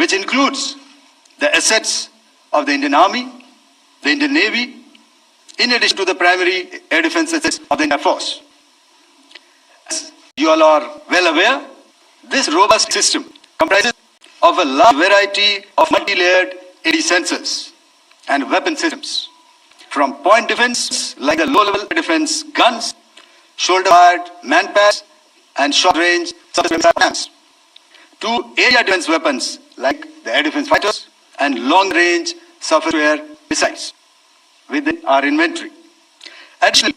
which includes the assets of the Indian Army, the Indian Navy, in addition to the primary air defense assets of the Indian Air Force. As you all are well aware, this robust system comprises of a large variety of multi-layered AD sensors and weapon systems, from point defense like the low-level defense guns, shoulder-fired man-pads, and short-range surface weapons, to area defense weapons like the air defense fighters and long-range surface-to-air missiles within our inventory. Additionally,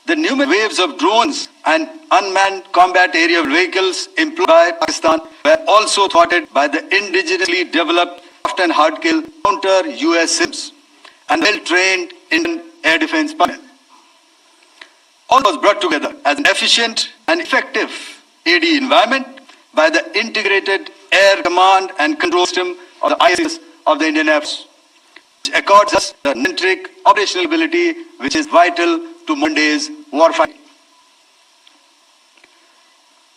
the numerous waves of drones and unmanned combat aerial vehicles employed by Pakistan were also thwarted by the indigenously developed soft and hard kill counter-US systems and well-trained Indian air defense personnel. All was brought together as an efficient and effective AD environment by the integrated air command and control system of the ISS of the Indian Air Force, which accords us the centric operational ability which is vital to modern day's warfighting.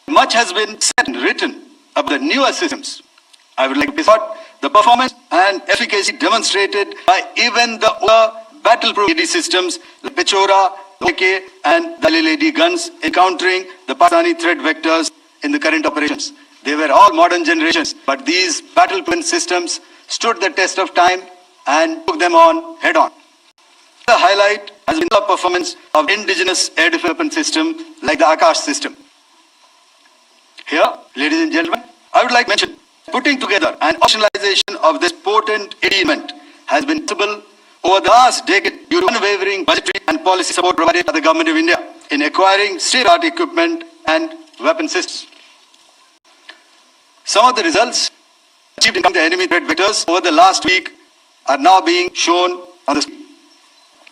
Much has been said and written about the newer systems. I would like to point out the performance and efficacy demonstrated by even the battle-proof AD systems like Pechora, AK, and the LLAD guns encountering the Pakistani threat vectors in the current operations. They were all modern generations, but these battle-proven systems stood the test of time and took them on head-on. The highlight has been the performance of indigenous air defense weapon system like the Akash system. Here, ladies and gentlemen, I would like to mention putting together and operationalization of this potent element has been possible over the last decade due to unwavering budgetary and policy support provided by the Government of India in acquiring state-of-the-art equipment and weapon systems. Some of the results achieved in the enemy threat vectors over the last week are now being shown on the screen.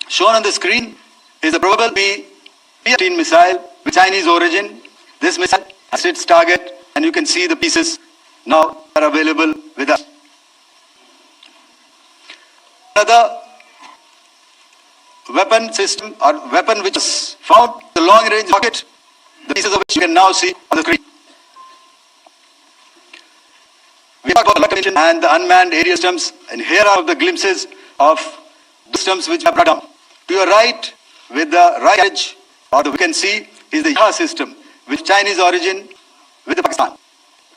Shown on the screen is the probable P-13 missile with Chinese origin. This missile has its target, and you can see the pieces now are available with us. Another weapon system or weapon which is found the long-range rocket, the pieces of which you can now see on the screen. We talked about the location and the unmanned area systems, and here are the glimpses of the systems which are brought down. To your right, with the right edge, or we can see, is the Yaha system, with Chinese origin with the Pakistan.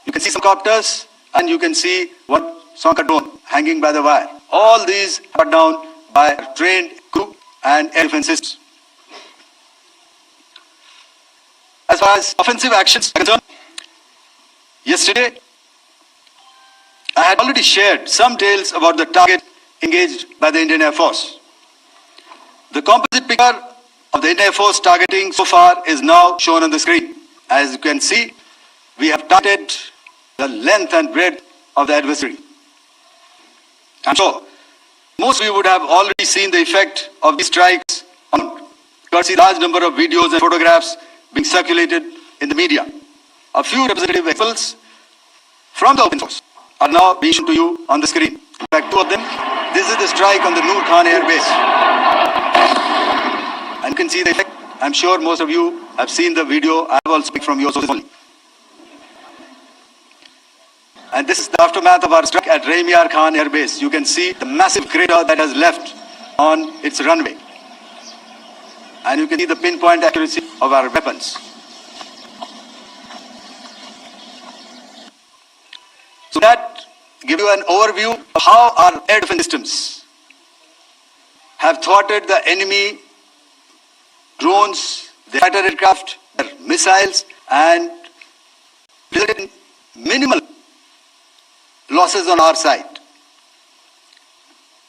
You can see some copters, and you can see one Sonka drone hanging by the wire. All these are brought down by trained crew and air defense systems. As far as offensive actions are concerned, yesterday, I had already shared some tales about the target engaged by the Indian Air Force. The composite picture of the Indian Air Force targeting so far is now shown on the screen. As you can see, we have targeted the length and breadth of the adversary. I'm sure most of you would have already seen the effect of these strikes on courtesy large number of videos and photographs being circulated in the media. A few representative examples from the open source are now being shown to you on the screen. In fact, two of them. This is the strike on the Noor Khan Air Base. And you can see the effect. I'm sure most of you have seen the video. I have also speak from your sources only. And this is the aftermath of our strike at Raimiar Khan Air Base. You can see the massive crater that has left on its runway. And you can see the pinpoint accuracy of our weapons. So that gives you an overview of how our air defense systems have thwarted the enemy drones, their fighter aircraft, their missiles, and resulted in minimal losses on our side.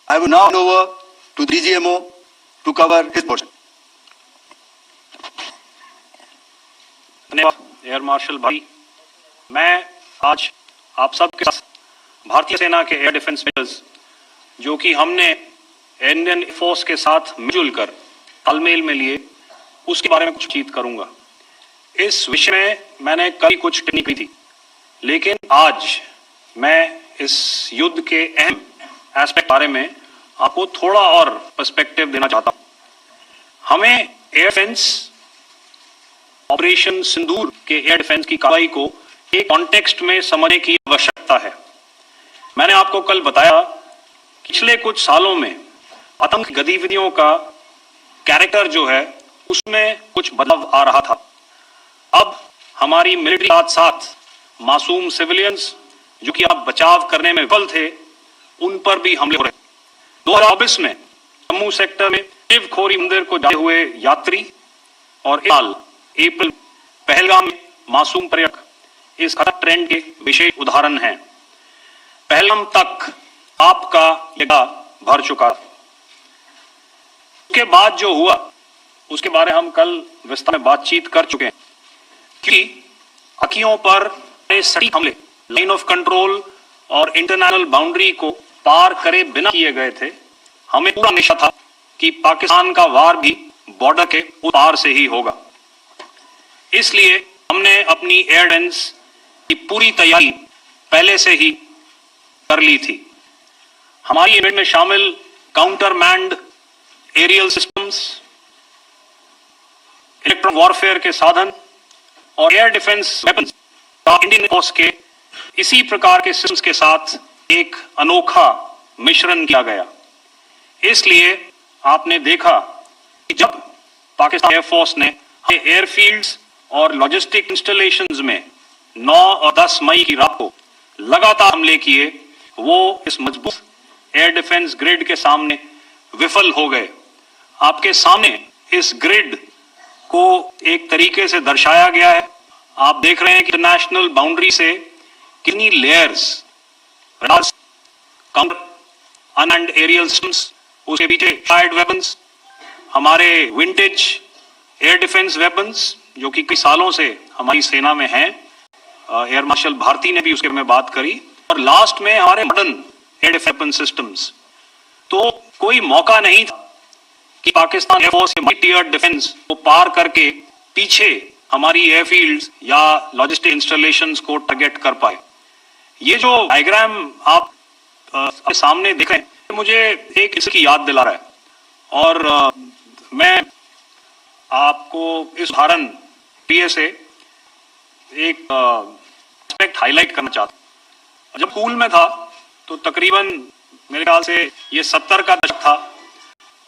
I will now hand over to the DGMO to cover his portion. धन्यवाद air marshal भाई। मैं आज आप सब के साथ भारतीय सेना के एयर डिफेंस मेजर्स जो कि हमने इंडियन फोर्स के साथ मिलजुल कर तालमेल में लिए उसके बारे में कुछ बातचीत करूंगा। इस विषय में मैंने कल कुछ टिप्पणी की थी, लेकिन आज मैं इस युद्ध के अहम एस्पेक्ट बारे में आपको थोड़ा और पर्सपेक्टिव देना चाहता हूं। हमें एयर डिफेंस ऑपरेशन सिंदूर के एयर डिफेंस की कार्रवाई को एक कॉन्टेक्स्ट में समझने की आवश्यकता है। मैंने आपको कल बताया पिछले कुछ सालों में आतंक गतिविधियों का कैरेक्टर जो है उसमें कुछ बदलाव आ रहा था। अब हमारी मिलिट्री साथ साथ मासूम सिविलियंस जो कि आप बचाव करने में विफल थे, उन पर भी हमले हो रहे। 2024 में जम्मू सेक्टर में शिवखोरी मंदिर को जाते हुए यात्री और इस साल अप्रैल पहलगाम में मासूम पर्यटक इस खतरनाक ट्रेंड के विशेष उदाहरण हैं। पहलगाम तक आपका जगह भर चुका। उसके बाद जो हुआ उसके बारे में हम कल विस्तार में बातचीत कर चुके हैं कि अखियों पर सटीक हमले लाइन ऑफ कंट्रोल और इंटरनेशनल बाउंड्री को पार करे बिना किए गए थे। हमें पूरा निश्चय था कि पाकिस्तान का वार भी बॉर्डर के उस पार से ही होगा। इसलिए हमने अपनी एयर डिफेंस की पूरी तैयारी पहले से ही कर ली थी। हमारी यूनिट में शामिल counter manned aerial systems, electron warfare के साधन और एयर डिफेंस वेपन्स का इंडियन फोर्स के इसी प्रकार के सिस्टम्स के साथ एक अनोखा मिश्रण किया गया। इसलिए आपने देखा कि जब पाकिस्तान एयरफोर्स ने एयरफील्ड्स और लॉजिस्टिक इंस्टॉलेशंस में 9 और 10 मई की रात को लगातार हमले किए, वो इस मजबूत एयर डिफेंस ग्रिड के सामने विफल हो गए। आपके सामने इस ग्रिड को एक तरीके से दर्शाया गया है। आप देख रहे हैं कि इंटरनेशनल बाउंड्री से कितनी layers, counter unmanned aerial systems, उसके पीछे फायर्ड वेपन्स, हमारे विंटेज एयर डिफेंस वेपन्स जो कि कई सालों से हमारी सेना में हैं। एयर मार्शल भारती ने भी उसके में बात करी। और लास्ट में हमारे modern air defence weapon systems. तो कोई मौका नहीं था कि पाकिस्तान एयरफोर्स के मल्टी-टियर डिफेंस को पार करके पीछे हमारी एयरफील्ड्स या लॉजिस्टिक इंस्टॉलेशंस को टारगेट कर पाए। ये जो डायग्राम आप अपने सामने देख रहे हैं मुझे एक इसकी याद दिला रहा है और मैं आपको इस उदाहरण से एक एस्पेक्ट हाईलाइट करना चाहता हूं। जब स्कूल में था तो तकरीबन मेरे ख्याल से ये 70 का दशक था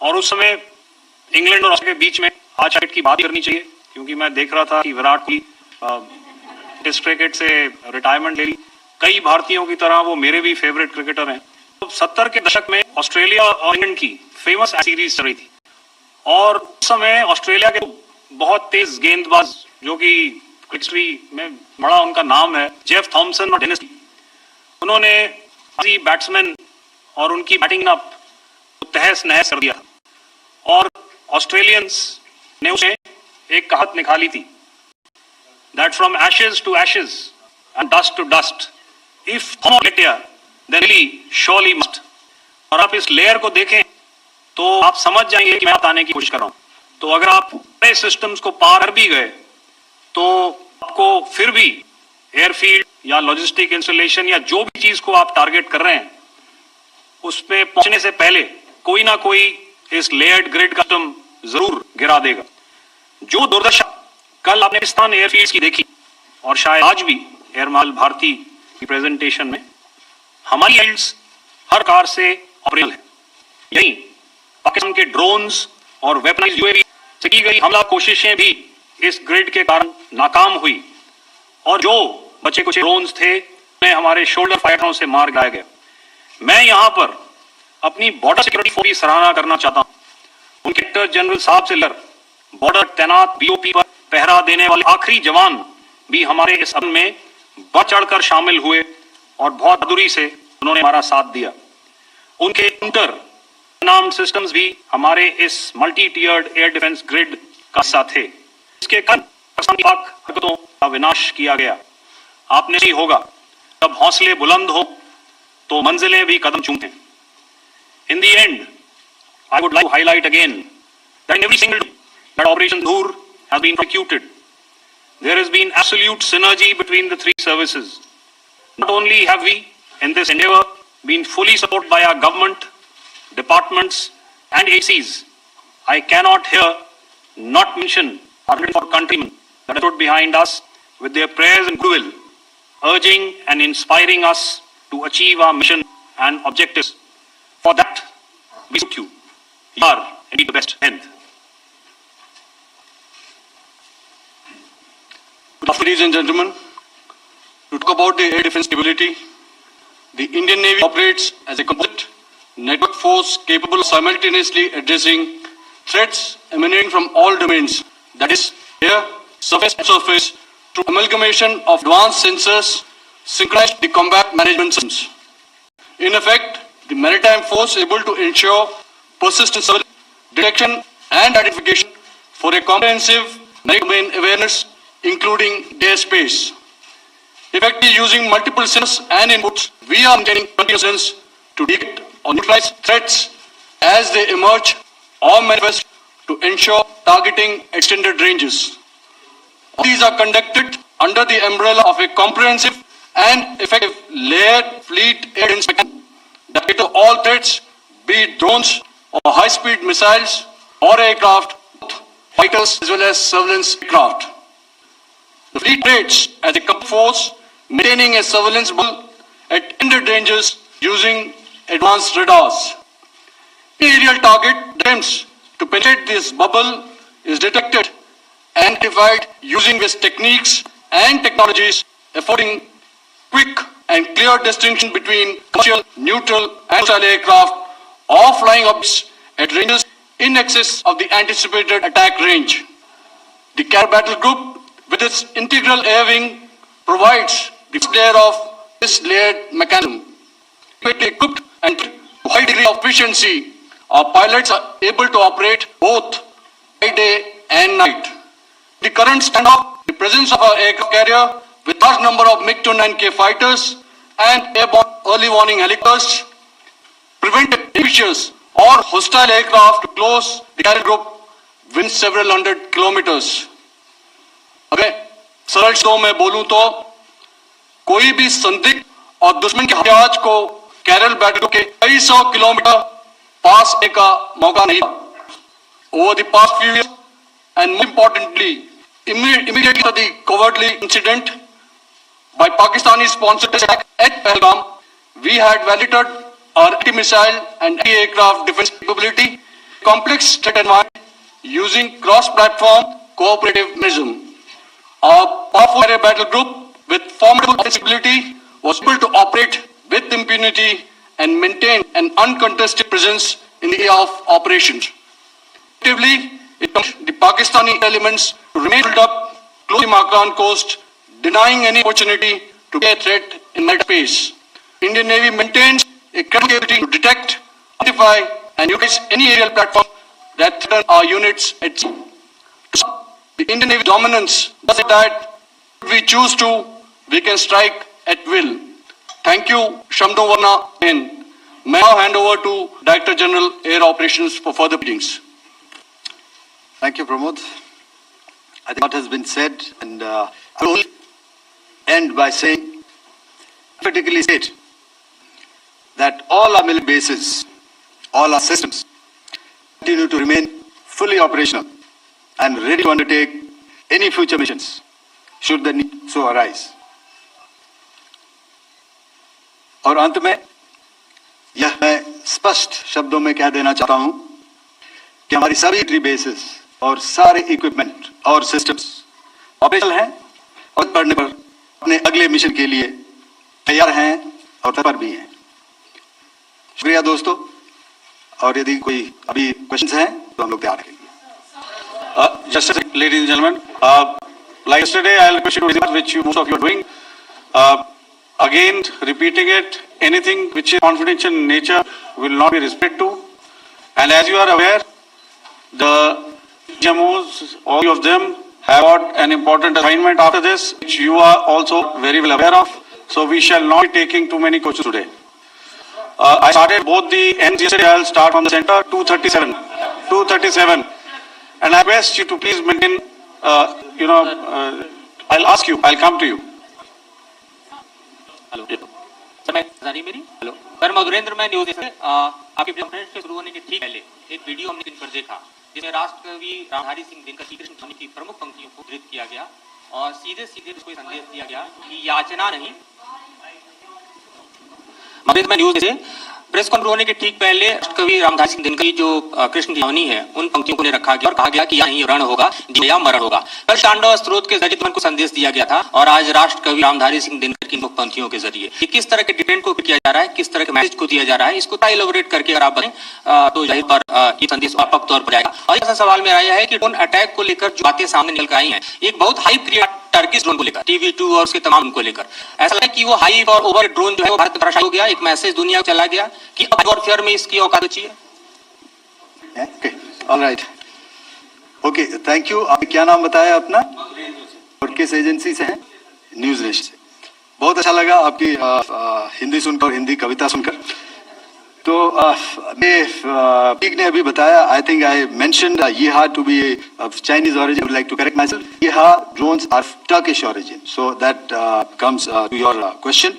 और उस समय इंग्लैंड और ऑस्ट्रेलिया के बीच में आज क्रिकेट की बात करनी चाहिए क्योंकि मैं देख रहा था कि विराट कोहली टेस्ट क्रिकेट से रिटायरमेंट ले ली। कई भारतीयों की तरह वो मेरे भी फेवरेट क्रिकेटर हैं। तो 70 के दशक में ऑस्ट्रेलिया और इंग्लैंड की फेमस सीरीज चल रही थी और उस समय ऑस्ट्रेलिया के बहुत तेज गेंदबाज जो कि हिस्ट्री में बड़ा उनका नाम है, जेफ थॉमसन और डेनिस, उन्होंने बैट्समैन और उनकी बैटिंग अप तहस नहस कर दिया और ऑस्ट्रेलियंस ने उसे एक कहावत निकाली थी, that from ashes to ashes and dust to dust, if then really surely must. और आप इस लेयर को देखें तो आप समझ जाएंगे कि मैं बताने की कोशिश कर रहा हूं। तो अगर आप नए सिस्टम्स को पार कर भी गए तो आपको फिर भी एयरफील्ड या लॉजिस्टिक इंस्टॉलेशन या जो भी चीज को आप टारगेट कर रहे हैं उस पे पहुंचने से पहले कोई ना कोई इस लेयर्ड ग्रिड कस्टम जरूर गिरा देगा। जो दुर्दशा कल आपने पाकिस्तान एयरफील्ड्स की देखी और शायद आज भी एयर मार्शल भारती की प्रेजेंटेशन में, हमारी एयरफील्ड्स हर कार से ऑपरेशनल है। यही पाकिस्तान के ड्रोन्स और वेपनाइज्ड यूएवी से की गई हमला कोशिशें भी इस ग्रिड के कारण नाकाम हुई और जो बचे कुछ ड्रोन्स थे उन्हें हमारे शोल्डर फायरों से मार गिराया गया। मैं यहां पर अपनी बॉर्डर सिक्योरिटी फोर्स की सराहना करना चाहता हूं। उनके डायरेक्टर जनरल साहब से लेकर बॉर्डर तैनात बीओपी पर पहरा देने वाले आखिरी जवान भी हमारे इस अमन में बढ़ चढ़कर शामिल हुए और बहुत बहादुरी से उन्होंने हमारा साथ दिया। उनके काउंटर नाम सिस्टम्स भी हमारे इस मल्टी टियर्ड एयर डिफेंस ग्रिड का हिस्सा थे। इसके कारण पाकिस्तान की पाक हरकतों का विनाश किया गया। आपने नहीं होगा जब हौसले बुलंद हो तो मंजिलें भी कदम चूमते हैं। In the end, I would like to highlight again that in every single day that Operation Noor has been executed, there has been absolute synergy between the three services. Not only have we, in this endeavor, been fully supported by our government, departments and agencies, I cannot here not mention our 104 countrymen that stood behind us with their prayers and goodwill, urging and inspiring us to achieve our mission and objectives. For that, we salute you. You are indeed the best end. Ladies and gentlemen, to talk about the air defense capability, the Indian Navy operates as a composite network force capable of simultaneously addressing threats emanating from all domains, that is, air, surface and surface, through amalgamation of advanced sensors synchronized with the combat management systems. In effect, the maritime force is able to ensure persistent surveillance, detection and identification for a comprehensive maritime domain awareness, including airspace. Effectively using multiple sensors and inputs, we are maintaining continuous to detect or neutralize threats as they emerge or manifest to ensure targeting extended ranges. All these are conducted under the umbrella of a comprehensive and effective layered fleet air defense mechanism that cater to all threats, be it drones or high-speed missiles or aircraft, both fighters as well as surveillance aircraft. The fleet operates as a complete force, maintaining a surveillance bubble at extended ranges using advanced radars. Any aerial target that attempts to penetrate this bubble is detected and identified using these techniques and technologies, affording quick and clear distinction between commercial, neutral, and hostile aircraft or flying objects at ranges in excess of the anticipated attack range. The Carrier Battle Group, with its integral air wing, provides the layer of this layered mechanism. Equipped and to a high degree of efficiency, our pilots are able to operate both by day and night. The current standoff, the presence of our aircraft carrier with large number of MiG-29K fighters and airborne early warning helicopters prevented ambitious or hostile aircraft to close the carrier group within several hundred kilometers. अगर सरल शब्दों में बोलूं तो कोई भी संदिग्ध और दुश्मन के हथियार को कैरल बैटल के कई सौ किलोमीटर पास आने का मौका नहीं था. Over the past few years, and more importantly, immediately after the cowardly incident by Pakistani-sponsored attack at Pahalgam, we had validated our anti-missile and anti-aircraft defense capability, complex threat environment using cross-platform cooperative mechanism. Our powerful Carrier Battle Group with formidable flexibility was able to operate with impunity and maintain an uncontested presence in the area of operations. Effectively, it permitted the Pakistani elements to remain held up close to the Makran coast, denying any opportunity to be a threat in maritime space. Indian Navy maintains a credible ability to detect, identify, and utilize any aerial platform that threaten our units at sea. To stop the Indian Navy dominance does it that if we choose to, we can strike at will. Thank you, Shamdo Varna. And may I now hand over to Director General Air Operations for further proceedings. Thank you, Pramod. I think what has been said, and I will only end by saying, particularly state, that all our military bases, all our systems, continue to remain fully operational and ready to undertake any future missions, should the need so arise. और अंत में यह मैं स्पष्ट शब्दों में कह देना चाहता हूं कि हमारी सभी मिलिट्री बेसेस और सारे इक्विपमेंट और सिस्टम्स ऑपरेशनल हैं और पढ़ने पर अपने अगले मिशन के लिए तैयार हैं और तत्पर भी हैं. शुक्रिया दोस्तों, और यदि कोई अभी क्वेश्चंस हैं तो हम लोग तैयार रहेंगे. Just a second, ladies and gentlemen, like yesterday, I'll request you to do which most of you are doing. Again, repeating it, anything which is confidential in nature will not be respected to. And as you are aware, the GMOs, all of them, have got an important assignment after this, which you are also very well aware of. So we shall not be taking too many questions today. I started both the ends yesterday. I'll start from the center, 237. And I request you to please maintain, I'll ask you, I'll come to you. Hello sir, मैं जानी मेरी hello sir, Madhurendra, मैं news से आपकी conference के शुरू होने के ठीक पहले एक वीडियो हमने इन पर देखा जिसमें राष्ट्रकवि रामधारी सिंह दिनकर श्री कृष्ण ध्वनि की प्रमुख पंक्तियों को उद्धृत किया गया और सीधे सीधे उसको संदेश दिया गया कि याचना नहीं. मगध में न्यूज से प्रेस कॉन्फ्रेंस होने के ठीक पहले कवि रामधारी सिंह दिनकर की जो कृष्ण की जीवनी है उन पंक्तियों को रखा गया और कहा गया कि यह नहीं रण होगा या मरण होगा। कल तांडव स्त्रोत के जरिए को संदेश दिया गया था और आज राष्ट्र कवि रामधारी सिंह दिनकर की मुख्य पंक्तियों के जरिए ये किस तरह के डिटेंट को किया जा रहा है, किस तरह के मैसेज को दिया जा रहा है, इसको इलैबोरेट करके अगर आप बताएं तो जाहिर पर ये संदेश व्यापक तौर पर जाएगा। और ऐसा सवाल मेरा यह है कि ड्रोन अटैक को लेकर जो बातें सामने निकल कर आई हैं, एक बहुत हाइप क्रिएट टर्किश ड्रोन को लेकर, TV2 और उसके तमाम उनको लेकर ऐसा लगा कि वो हाइप और ओवर ड्रोन जो है वो भारत में धराशायी हो गया, एक मैसेज दुनिया को चला गया कि अब वॉरफेयर में इसकी औकात बची है। Okay, alright, okay, thank you. आप क्या नाम बताया अपना और किस एजेंसी से हैं? न्यूज नेशन से। बहुत अच्छा लगा आपकी हिंदी सुनकर, हिंदी कविता सुनकर। तो पीक ने अभी बताया, I think I mentioned Yeha to be of Chinese origin. I would like to correct myself. Yeha drones are Turkish origin. So that comes to your question.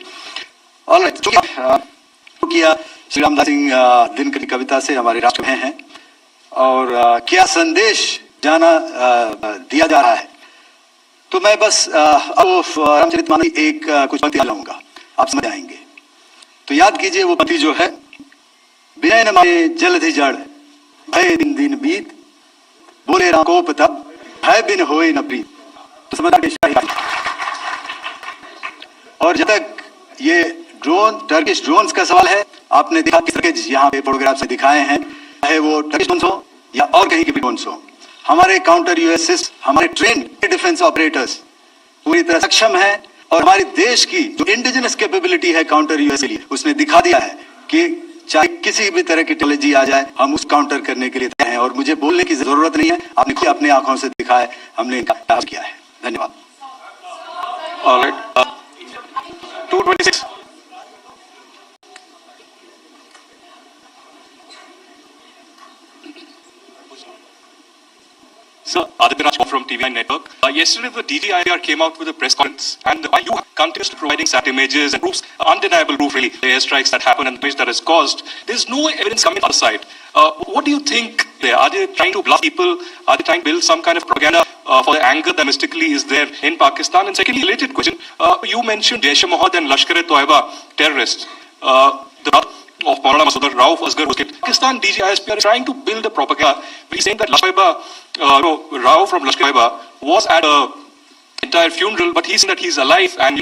All right. तो किया श्री रामधारी सिंह दिनकर की कविता से हमारे राष्ट्र में हैं और क्या संदेश दिया जा रहा है। तो मैं बस अब रामचरितमानस की एक कुछ पंक्ति लाऊंगा, आप समझ आएंगे। तो याद कीजिए वो पंक्ति जो है, विनय न माने जलधि जड़ भय दिन दिन बीत, बोले राम कोप तब भय बिन होए न प्रीत। तो समझ और जब तक ये ड्रोन टर्किश ड्रोन्स का सवाल है, आपने देखा किस तरह के यहाँ पे फोटोग्राफ से दिखाए हैं, चाहे वो टर्किश ड्रोन्स हो या और कहीं के भी ड्रोन्स हो, हमारे काउंटर यूएसएस, हमारे ट्रेन्ड डिफेंस ऑपरेटर्स पूरी तरह सक्षम है और हमारे देश की जो इंडिजिनस कैपेबिलिटी है काउंटर यूएस के लिए, उसने दिखा दिया है कि चाहे किसी भी तरह की टेक्नोलॉजी आ जाए, हम उस काउंटर करने के लिए तैयार हैं और मुझे बोलने की जरूरत नहीं है, आपने खुद अपने आंखों से दिखा है, हमने इनका किया है। धन्यवाद। Alright, 226. Sir, Aditya Raj from TVI Network. Yesterday, the DGIR came out with a press conference, and while you continuously providing sat images and proofs, undeniable proof really, the airstrikes that happened and the damage that is caused, there's no evidence coming on the other side. What do you think there? Are they trying to bluff people? Are they trying to build some kind of propaganda for the anger that mystically is there in Pakistan? And secondly, related question, you mentioned Jaish-e-Mohammed and Lashkar-e-Toiba terrorists. The of Maulana Masood Rauf Asghar was killed. Pakistan DGISP are trying to build a propaganda. He's saying that Rauf from Lashkar-e-Toiba was at a entire funeral, but he's saying that he's alive, and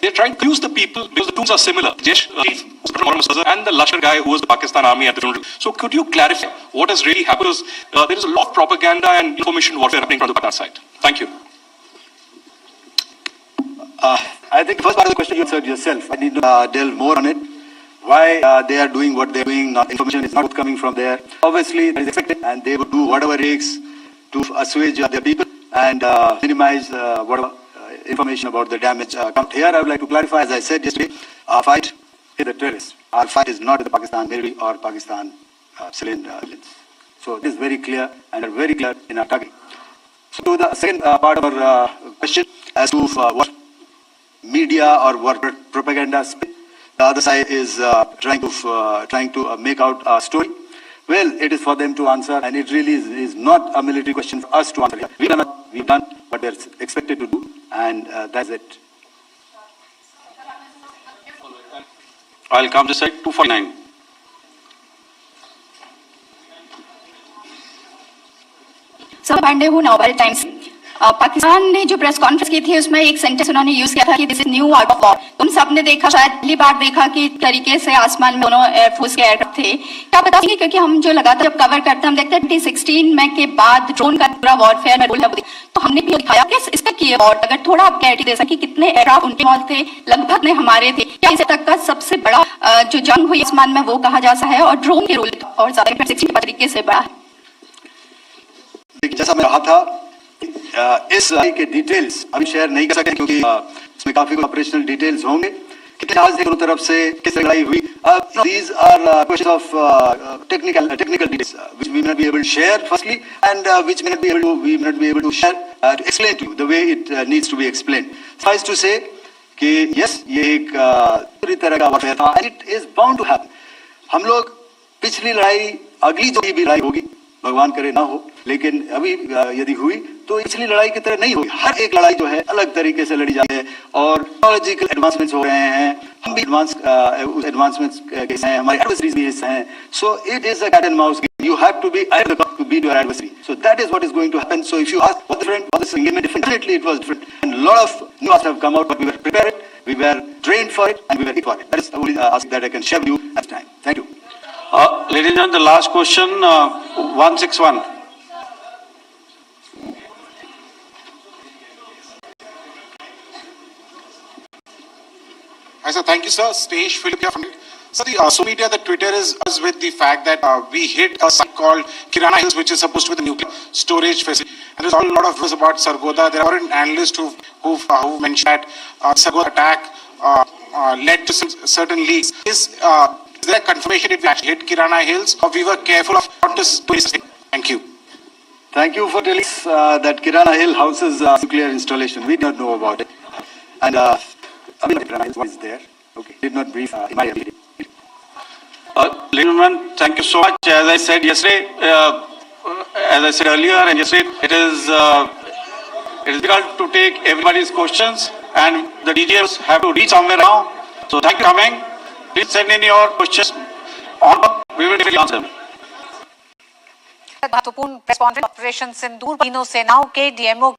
they're trying to use the people because the tombs are similar. Jaish and the Lashkar guy who was the Pakistan army at the funeral. So could you clarify what has really happened? Because there is a lot of propaganda and information warfare happening from the Pakistan side. Thank you. I think first part of the question you answered yourself. I need to delve more on it. Why they are doing what they are doing, information is not coming from there. Obviously, that is expected, and they would do whatever it takes to assuage their people and minimize whatever information about the damage. Here, I would like to clarify, as I said yesterday, our fight is the terrorists. Our fight is not with the Pakistan military or Pakistan civilians. So it is very clear, and very clear in our targeting. So to the second part of our question as to what media or what propaganda spin. The other side is trying to make out a story. Well, it is for them to answer, and it really is not a military question for us to answer. We've done what they're expected to do, and that's it. I'll come to side 249. सब पांडे हूँ Navbharat times. Pakistan ने जो press conference की थी उसमें एक sentence उन्होंने use किया था कि this is new art of war. तुम सबने देखा, शायद पहली बार देखा कि तरीके से आसमान में दोनों एयरफोर्स के एयरक्राफ्ट थे। क्या बताएंगे, क्योंकि हम जो लगातार जब कवर करते हैं हम देखते हैं 2016 में के बाद ड्रोन का पूरा वॉरफेयर में रोल है, तो हमने भी दिखाया कि इसका किए वॉर। अगर थोड़ा आप क्लैरिटी दे सके कितने एयरक्राफ्ट उनके मॉल थे, लगभग ने हमारे थे, क्या इस तक का सबसे बड़ा जो जंग हुई आसमान में वो कहा जा सकता है, और ड्रोन के रोल और ज्यादा 16 तरीके से बड़ा है। जैसा मैं कहा था, इस के डिटेल्स अभी शेयर नहीं कर सकते क्योंकि इसमें काफी ऑपरेशनल डिटेल्स होंगे। कितने जहाज थे दोनों तरफ से, किस लड़ाई हुई, these are questions of technical details which we may not be able to share firstly, and which we may not be able to share to explain to you the way it needs to be explained. Suffice to say कि yes, ये एक पूरी तरह का warfare था, and it is bound to happen. हम लोग पिछली लड़ाई, अगली जो भी लड़ाई होगी भगवान करे ना हो, लेकिन अभी यदि हुई तो पिछली लड़ाई की तरह नहीं हुई। हर एक लड़ाई जो है अलग तरीके से लड़ी जाती है और टेक्नोलॉजिकल एडवांसमेंट्स हो रहे हैं, हम भी एडवांसमेंट्स के हिस्से हैं, हमारे एडवर्सरीज भी हिस्से हैं। So it is a cat and mouse game, you have to be ahead of the curve to beat your adversary. So that is what is going to happen. So if you ask what different, what is the game different, definitely it was different, and a lot of new aspects have come out, but we were prepared, we were trained for it, and we were equipped for it. That is the only aspect that I can share with you at this time. Thank you. Ladies and gentlemen, the last question, 161. Hi, sir. Thank you, sir. Stesh Philip here from Sir, the social media, the Twitter is with the fact that we hit a site called Kirana Hills, which is supposed to be the nuclear storage facility. And there's a lot of news about Sargodha. There are analysts who mentioned that Sargodha attack led to some certain leaks. Is there confirmation if we actually hit Kirana Hills, or we were careful of not to do this? Thank you. Thank you for telling us that Kirana Hill houses nuclear installation. We did not know about it. And Kirana Hill is there. Okay, did not brief in my ability. Ladies and gentlemen, thank you so much. As I said yesterday, as I said earlier and yesterday, it is difficult to take everybody's questions, and the DGMs have to reach somewhere now. So thank you for coming. Please send in your questions. We will definitely answer them. महत्वपूर्ण press conference operation सिंदूर तीनों सेनाओं के DMO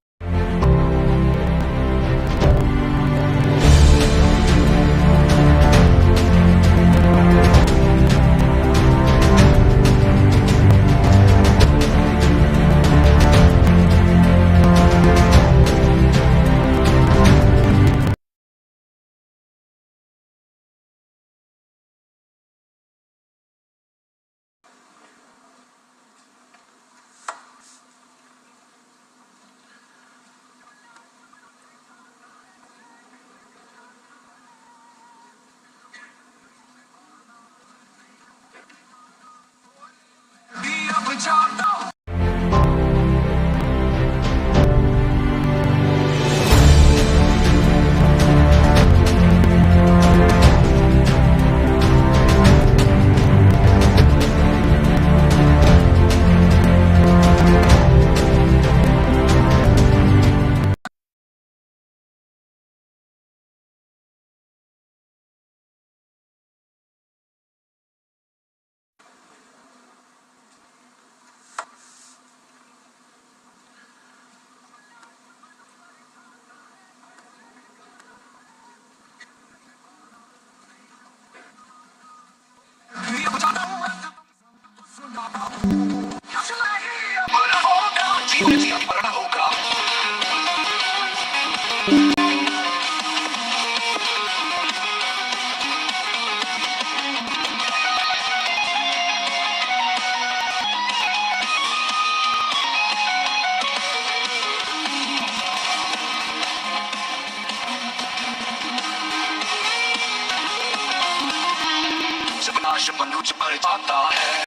मनुष्य मर जाता है,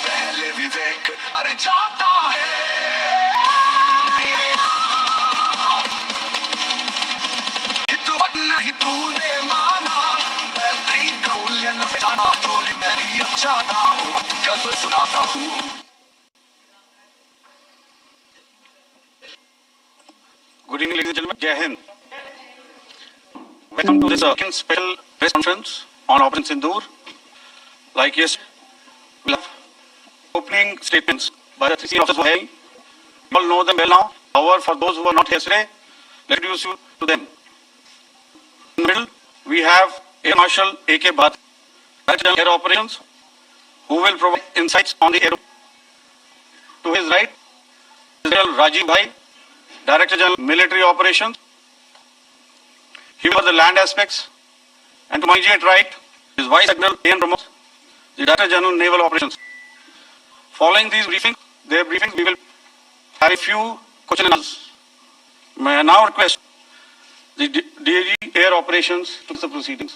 पहले विवेक मर जाता है। नहीं तूने माना, मैं तेरी कौलियां न जाना, तो मेरी चाहता हूँ, कल सुनाता हूँ। Good evening, ladies and gentlemen. Jai Hind. Welcome to this special press conference on Operation Sindoor. Like yes, we'll have opening statements by the 3 senior officers who are here. You all know them well now. However, for those who are not here today, let me introduce you to them. In the middle, we have Air Marshal A.K. Bhatt, Director General Air Operations, who will provide insights on the air. To his right, General Rajiv Bhai, Director General Military Operations. He will cover the land aspects. And to my immediate right is Vice Admiral A.N. Pramod, the Director General Naval Operations. Following these briefings, we will have a few questions and answers. May I now request the DG Air Operations to the proceedings.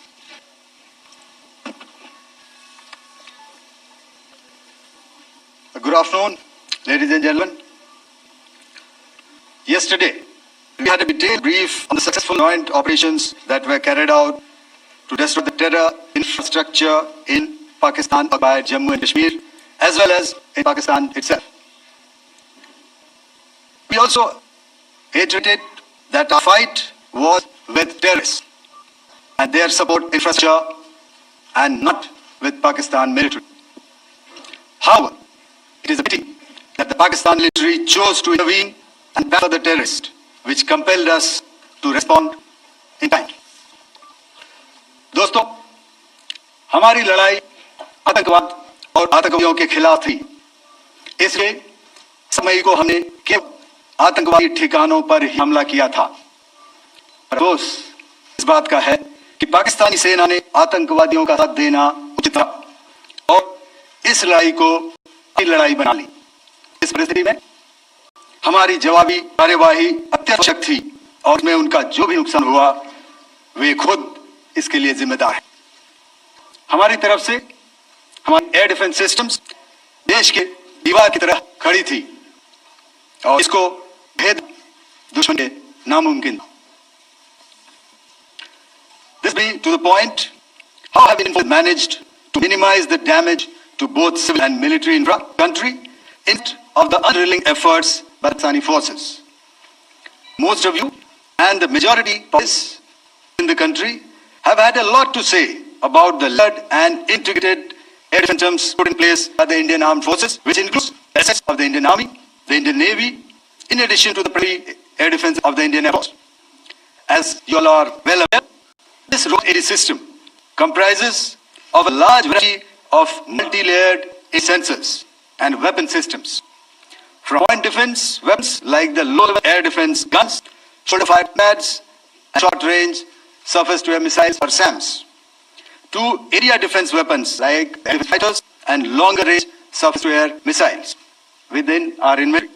Good afternoon, ladies and gentlemen. Yesterday, we had a detailed brief on the successful joint operations that were carried out to destroy the terror infrastructure in Pakistan by Jammu and Kashmir, as well as in Pakistan itself. also iterated that our fight was with terrorists and their support infrastructure and not with Pakistan military. However, it is a pity that the Pakistan military chose to intervene and battle the terrorists, which compelled us to respond in time. दोस्तों, हमारी लड़ाई आतंकवाद और आतंकवादियों के खिलाफ थी। इसलिए 7 मई को हमने केवल आतंकवादी ठिकानों पर ही हमला किया था। पर अफसोस इस बात का है कि पाकिस्तानी सेना ने आतंकवादियों का साथ देना उचित था और इस लड़ाई को अपनी लड़ाई बना ली। इस परिस्थिति में हमारी जवाबी कार्यवाही अत्यावश्यक थी और उसमें उनका जो भी नुकसान हुआ वे खुद इसके लिए जिम्मेदार है। हमारी तरफ से हमारी एयर डिफेंस सिस्टम्स देश के दीवार की तरह खड़ी थी और इसको भेद दुश्मन के नामुमकिन। This being to the point, how have we managed to minimize the damage to both civil and military infra country in of the unrelenting efforts by the Pakistani forces? Most of you and the majority in the country have had a lot to say about the layered and integrated air defense systems put in place by the Indian Armed Forces, which includes the assets of the Indian Army, the Indian Navy, in addition to the air defense of the Indian Air Force. As you all are well aware, this road area system comprises of a large variety of multi-layered sensors and weapon systems. From point defense weapons like the low-level air defense guns, shoulder-fired pads, and short-range surface-to-air missiles or SAMs, to area defense weapons like air fighters and longer-range surface-to-air missiles within our inventory.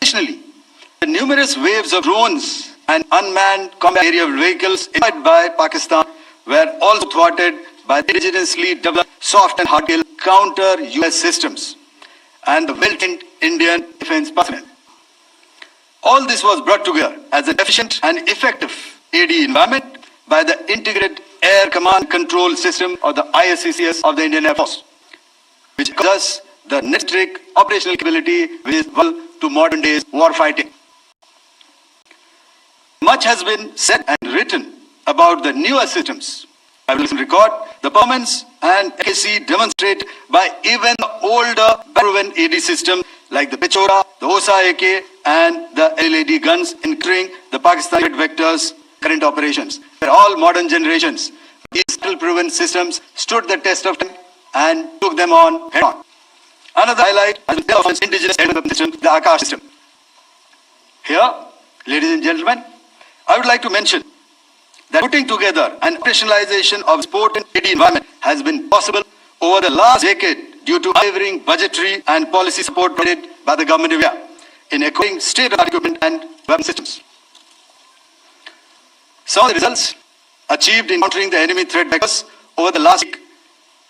Additionally, the numerous waves of drones and unmanned combat aerial vehicles employed by Pakistan were also thwarted by the indigenously developed soft and hard-kill counter-US systems and the well-trained Indian defense personnel. All this was brought together as an efficient and effective AD environment by the Integrated Air Command Control System or the ISCCS of the Indian Air Force, which gives us the necessary operational capability which is equal to modern days war fighting. Much has been said and written about the newer systems. I will record the performance and accuracy demonstrated by even the older proven AD system like the Pechora, the OSA AK and the LAD guns, including the Pakistani vectors current operations. They're all modern generations. These still proven systems stood the test of time and took them on head on. Another highlight is the indigenous air weapon system, the Akash system. Here, ladies and gentlemen, I would like to mention that putting together an operationalization of sport and AD environment has been possible over the last decade due to unwavering budgetary and policy support provided by the government of India in acquiring state-of-the-art equipment and weapon systems. Some of the results achieved in countering the enemy threat vectors over the last week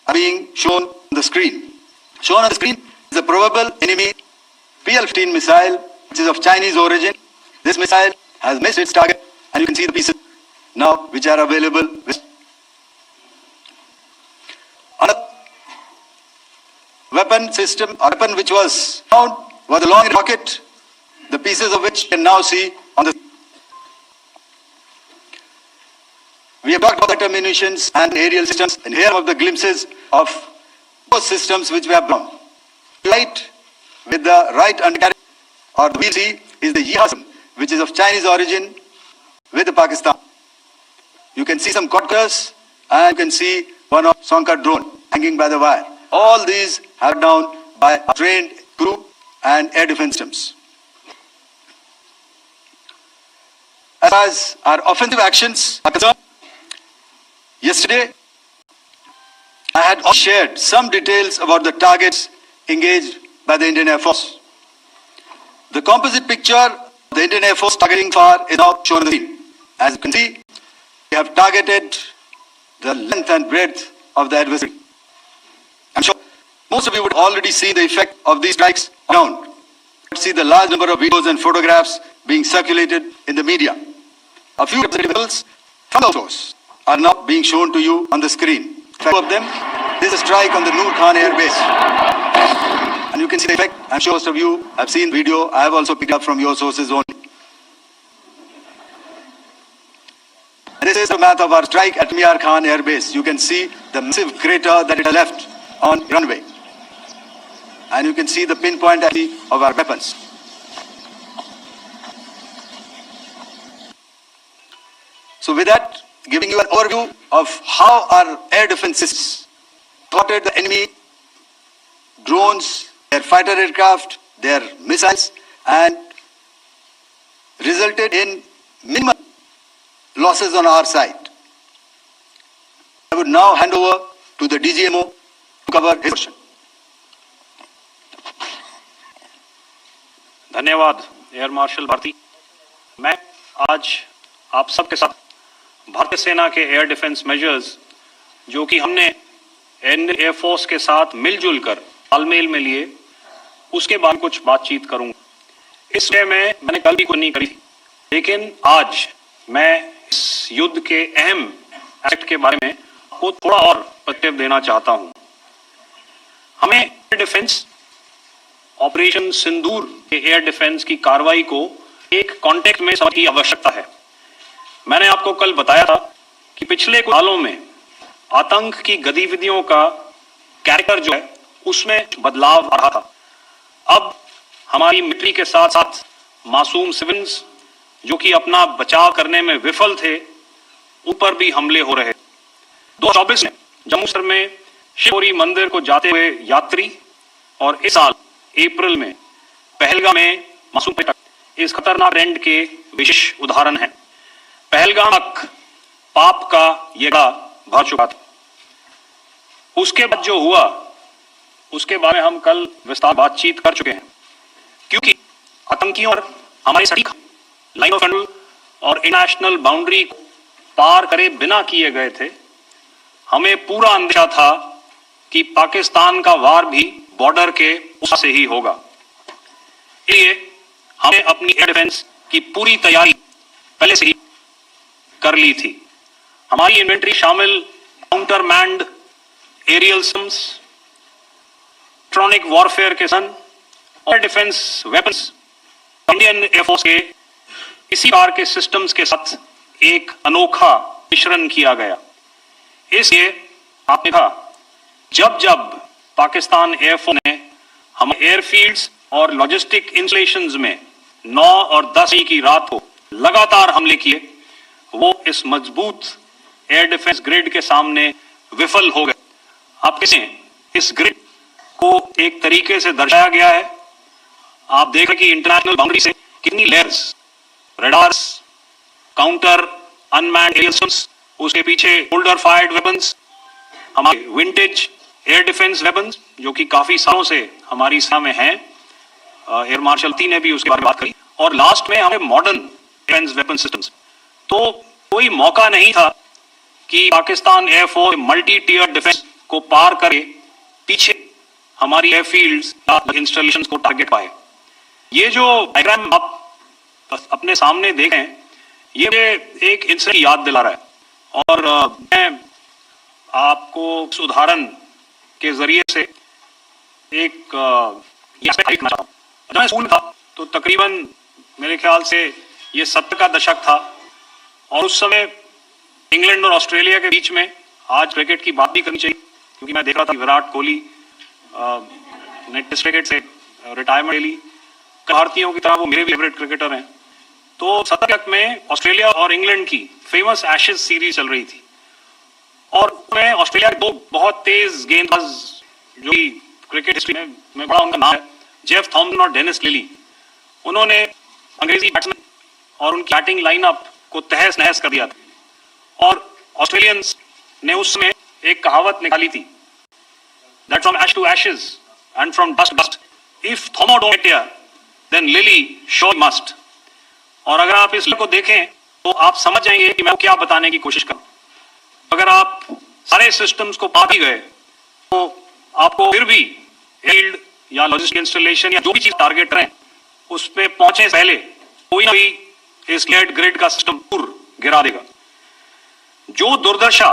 are being shown on the screen. Shown on the screen is a probable enemy PL-15 missile, which is of Chinese origin. This missile has missed its target, and you can see the pieces now which are available. Another weapon system or weapon which was found was a long rocket, the pieces of which you can now see on the. We have talked about the munitions and aerial systems, and here are the glimpses of those systems which we have done. Light with the right undercarriage or the VC is the Yeehaw system, which is of Chinese origin with Pakistan. You can see some quadcopters and you can see one of Sonka drone hanging by the wire. All these are down by a trained crew and air defense systems. As far as our offensive actions are concerned, yesterday I had shared some details about the targets engaged by the Indian Air Force. The composite picture of the Indian Air Force targeting far is now shown on the screen. As you can see, we have targeted the length and breadth of the adversary. I'm sure most of you would already see the effect of these strikes on the ground. You see the large number of videos and photographs being circulated in the media. A few representatives from the force are now being shown to you on the screen. Two of them, this is a strike on the Noor Khan Air Base. And you can see the effect. I'm sure most of you have seen video. I have also picked up from your sources only. This is the map of our strike at Miar Khan Air Base. You can see the massive crater that it has left on runway. And you can see the pinpoint of our weapons. So with that, giving you an overview of how our air defense systems thwarted the enemy drones, their fighter aircraft, their missiles, and resulted in minimal losses on our side. I would now hand over to the DGMO to cover his portion. धन्यवाद air marshal Bharti. मैं आज आप सबके साथ भारतीय सेना के air defence measures जो कि हमने इंडियन एयरफोर्स के साथ मिलजुल कर तालमेल में लिए उसके बाद कुछ बातचीत करूंगा। इस विषय में मैंने कल भी कुछ नहीं करी थी, लेकिन आज मैं इस युद्ध के अहम एस्पेक्ट के बारे में आपको थोड़ा और पर्सपेक्टिव देना चाहता हूं। हमें एयर डिफेंस ऑपरेशन सिंदूर के एयर डिफेंस की कार्रवाई को एक कॉन्टेक्स्ट में समझने की आवश्यकता है। मैंने आपको कल बताया था कि पिछले कुछ सालों में आतंक की गतिविधियों का कैरेक्टर जो है उसमें बदलाव आ रहा था। अब हमारी मिलिट्री के साथ साथ मासूम सिविल्स जो कि अपना बचाव करने में विफल थे ऊपर भी हमले हो रहे। 2024 में जम्मू शहर में शिवपुरी मंदिर को जाते हुए यात्री और इस साल अप्रैल में पहलगाम में मासूम पर्यटक इस खतरनाक ट्रेंड के विशेष उदाहरण हैं। पहलगाम तक पाप का ये गड्ढा भर चुका था। उसके बाद जो हुआ उसके बारे में हम कल विस्तार बातचीत कर चुके हैं, क्योंकि आतंकियों और हमारे सटीक लाइन ऑफ कंट्रोल और इंटरनेशनल बाउंड्री को पार करे बिना किए गए थे। हमें पूरा अंदेशा था कि पाकिस्तान का वार भी बॉर्डर के उस से ही होगा। इसलिए हमें अपनी एयर डिफेंस की पूरी तैयारी पहले से ही कर ली थी। हमारी इन्वेंट्री शामिल counter manned aerial systems, electronic warfare के सन और डिफेंस वेपन्स इंडियन एयरफोर्स के इसी प्रकार के सिस्टम्स के साथ एक अनोखा मिश्रण किया गया। इसलिए आपने कहा जब जब पाकिस्तान एयरफोर्स ने हम एयरफील्ड्स और लॉजिस्टिक इंस्टॉलेशंस में 9 और 10 मई की रात को लगातार हमले किए, वो इस मजबूत एयर डिफेंस ग्रिड के सामने विफल हो गए। आप कैसे इस ग्रिड को एक तरीके से दर्शाया गया है। आप देखें कि इंटरनेशनल बाउंड्री से कितनी layers, radars, counter unmanned aerial systems, उसके पीछे शोल्डर फायर्ड वेपन्स, हमारे विंटेज एयर डिफेंस वेपन्स जो कि काफी सालों से हमारी सेना में हैं। एयर मार्शल ती ने भी उसके बारे में बात करी। और लास्ट में हमें मॉडर्न डिफेंस वेपन सिस्टम्स। तो कोई मौका नहीं था कि Pakistan air force multi tier defence को पार करे पीछे हमारी एयरफील्ड्स इंस्टॉलेशंस को टारगेट पाए। ये जो डायग्राम आप अपने सामने देखें, ये एक इंसिडेंट याद दिला रहा है। और मैं आपको इस उदाहरण के जरिए से एक देखना चाहता हूँ। जब मैं स्कूल था तो तकरीबन मेरे ख्याल से ये 70 का दशक था और उस समय इंग्लैंड और ऑस्ट्रेलिया के बीच में, आज क्रिकेट की बात भी करनी चाहिए क्योंकि मैं देख रहा था विराट कोहली ने टेस्ट क्रिकेट से रिटायरमेंट ले ली। भारतीयों की तरह वो मेरे भी फेवरेट क्रिकेटर हैं। तो 70 के दशक में ऑस्ट्रेलिया और इंग्लैंड की फेमस एशेज सीरीज चल रही थी और उसमें ऑस्ट्रेलिया के 2 बहुत तेज गेंदबाज जो कि क्रिकेट हिस्ट्री में बड़ा उनका नाम है, जेफ थॉमसन और डेनिस लिली। उन्होंने अंग्रेजी बैट्समैन और उनकी बैटिंग लाइनअप को तहस नहस कर दिया था। और ऑस्ट्रेलियंस ने उस समय एक कहावत निकाली थी, that from ash to ashes and from dust to dust, if Thommo don't get here then Lillee sure must. और अगर आप इस को देखें तो आप समझ जाएंगे कि मैं क्या बताने की कोशिश करूं। अगर आप सारे सिस्टम्स को पा भी गए तो आपको फिर भी फील्ड या लॉजिस्टिक इंस्टॉलेशन या जो भी चीज टारगेट करें उस पे पहुंचे से पहले कोई ना कोई इस ग्रिड का सिस्टम पूरा गिरा देगा। जो दुर्दशा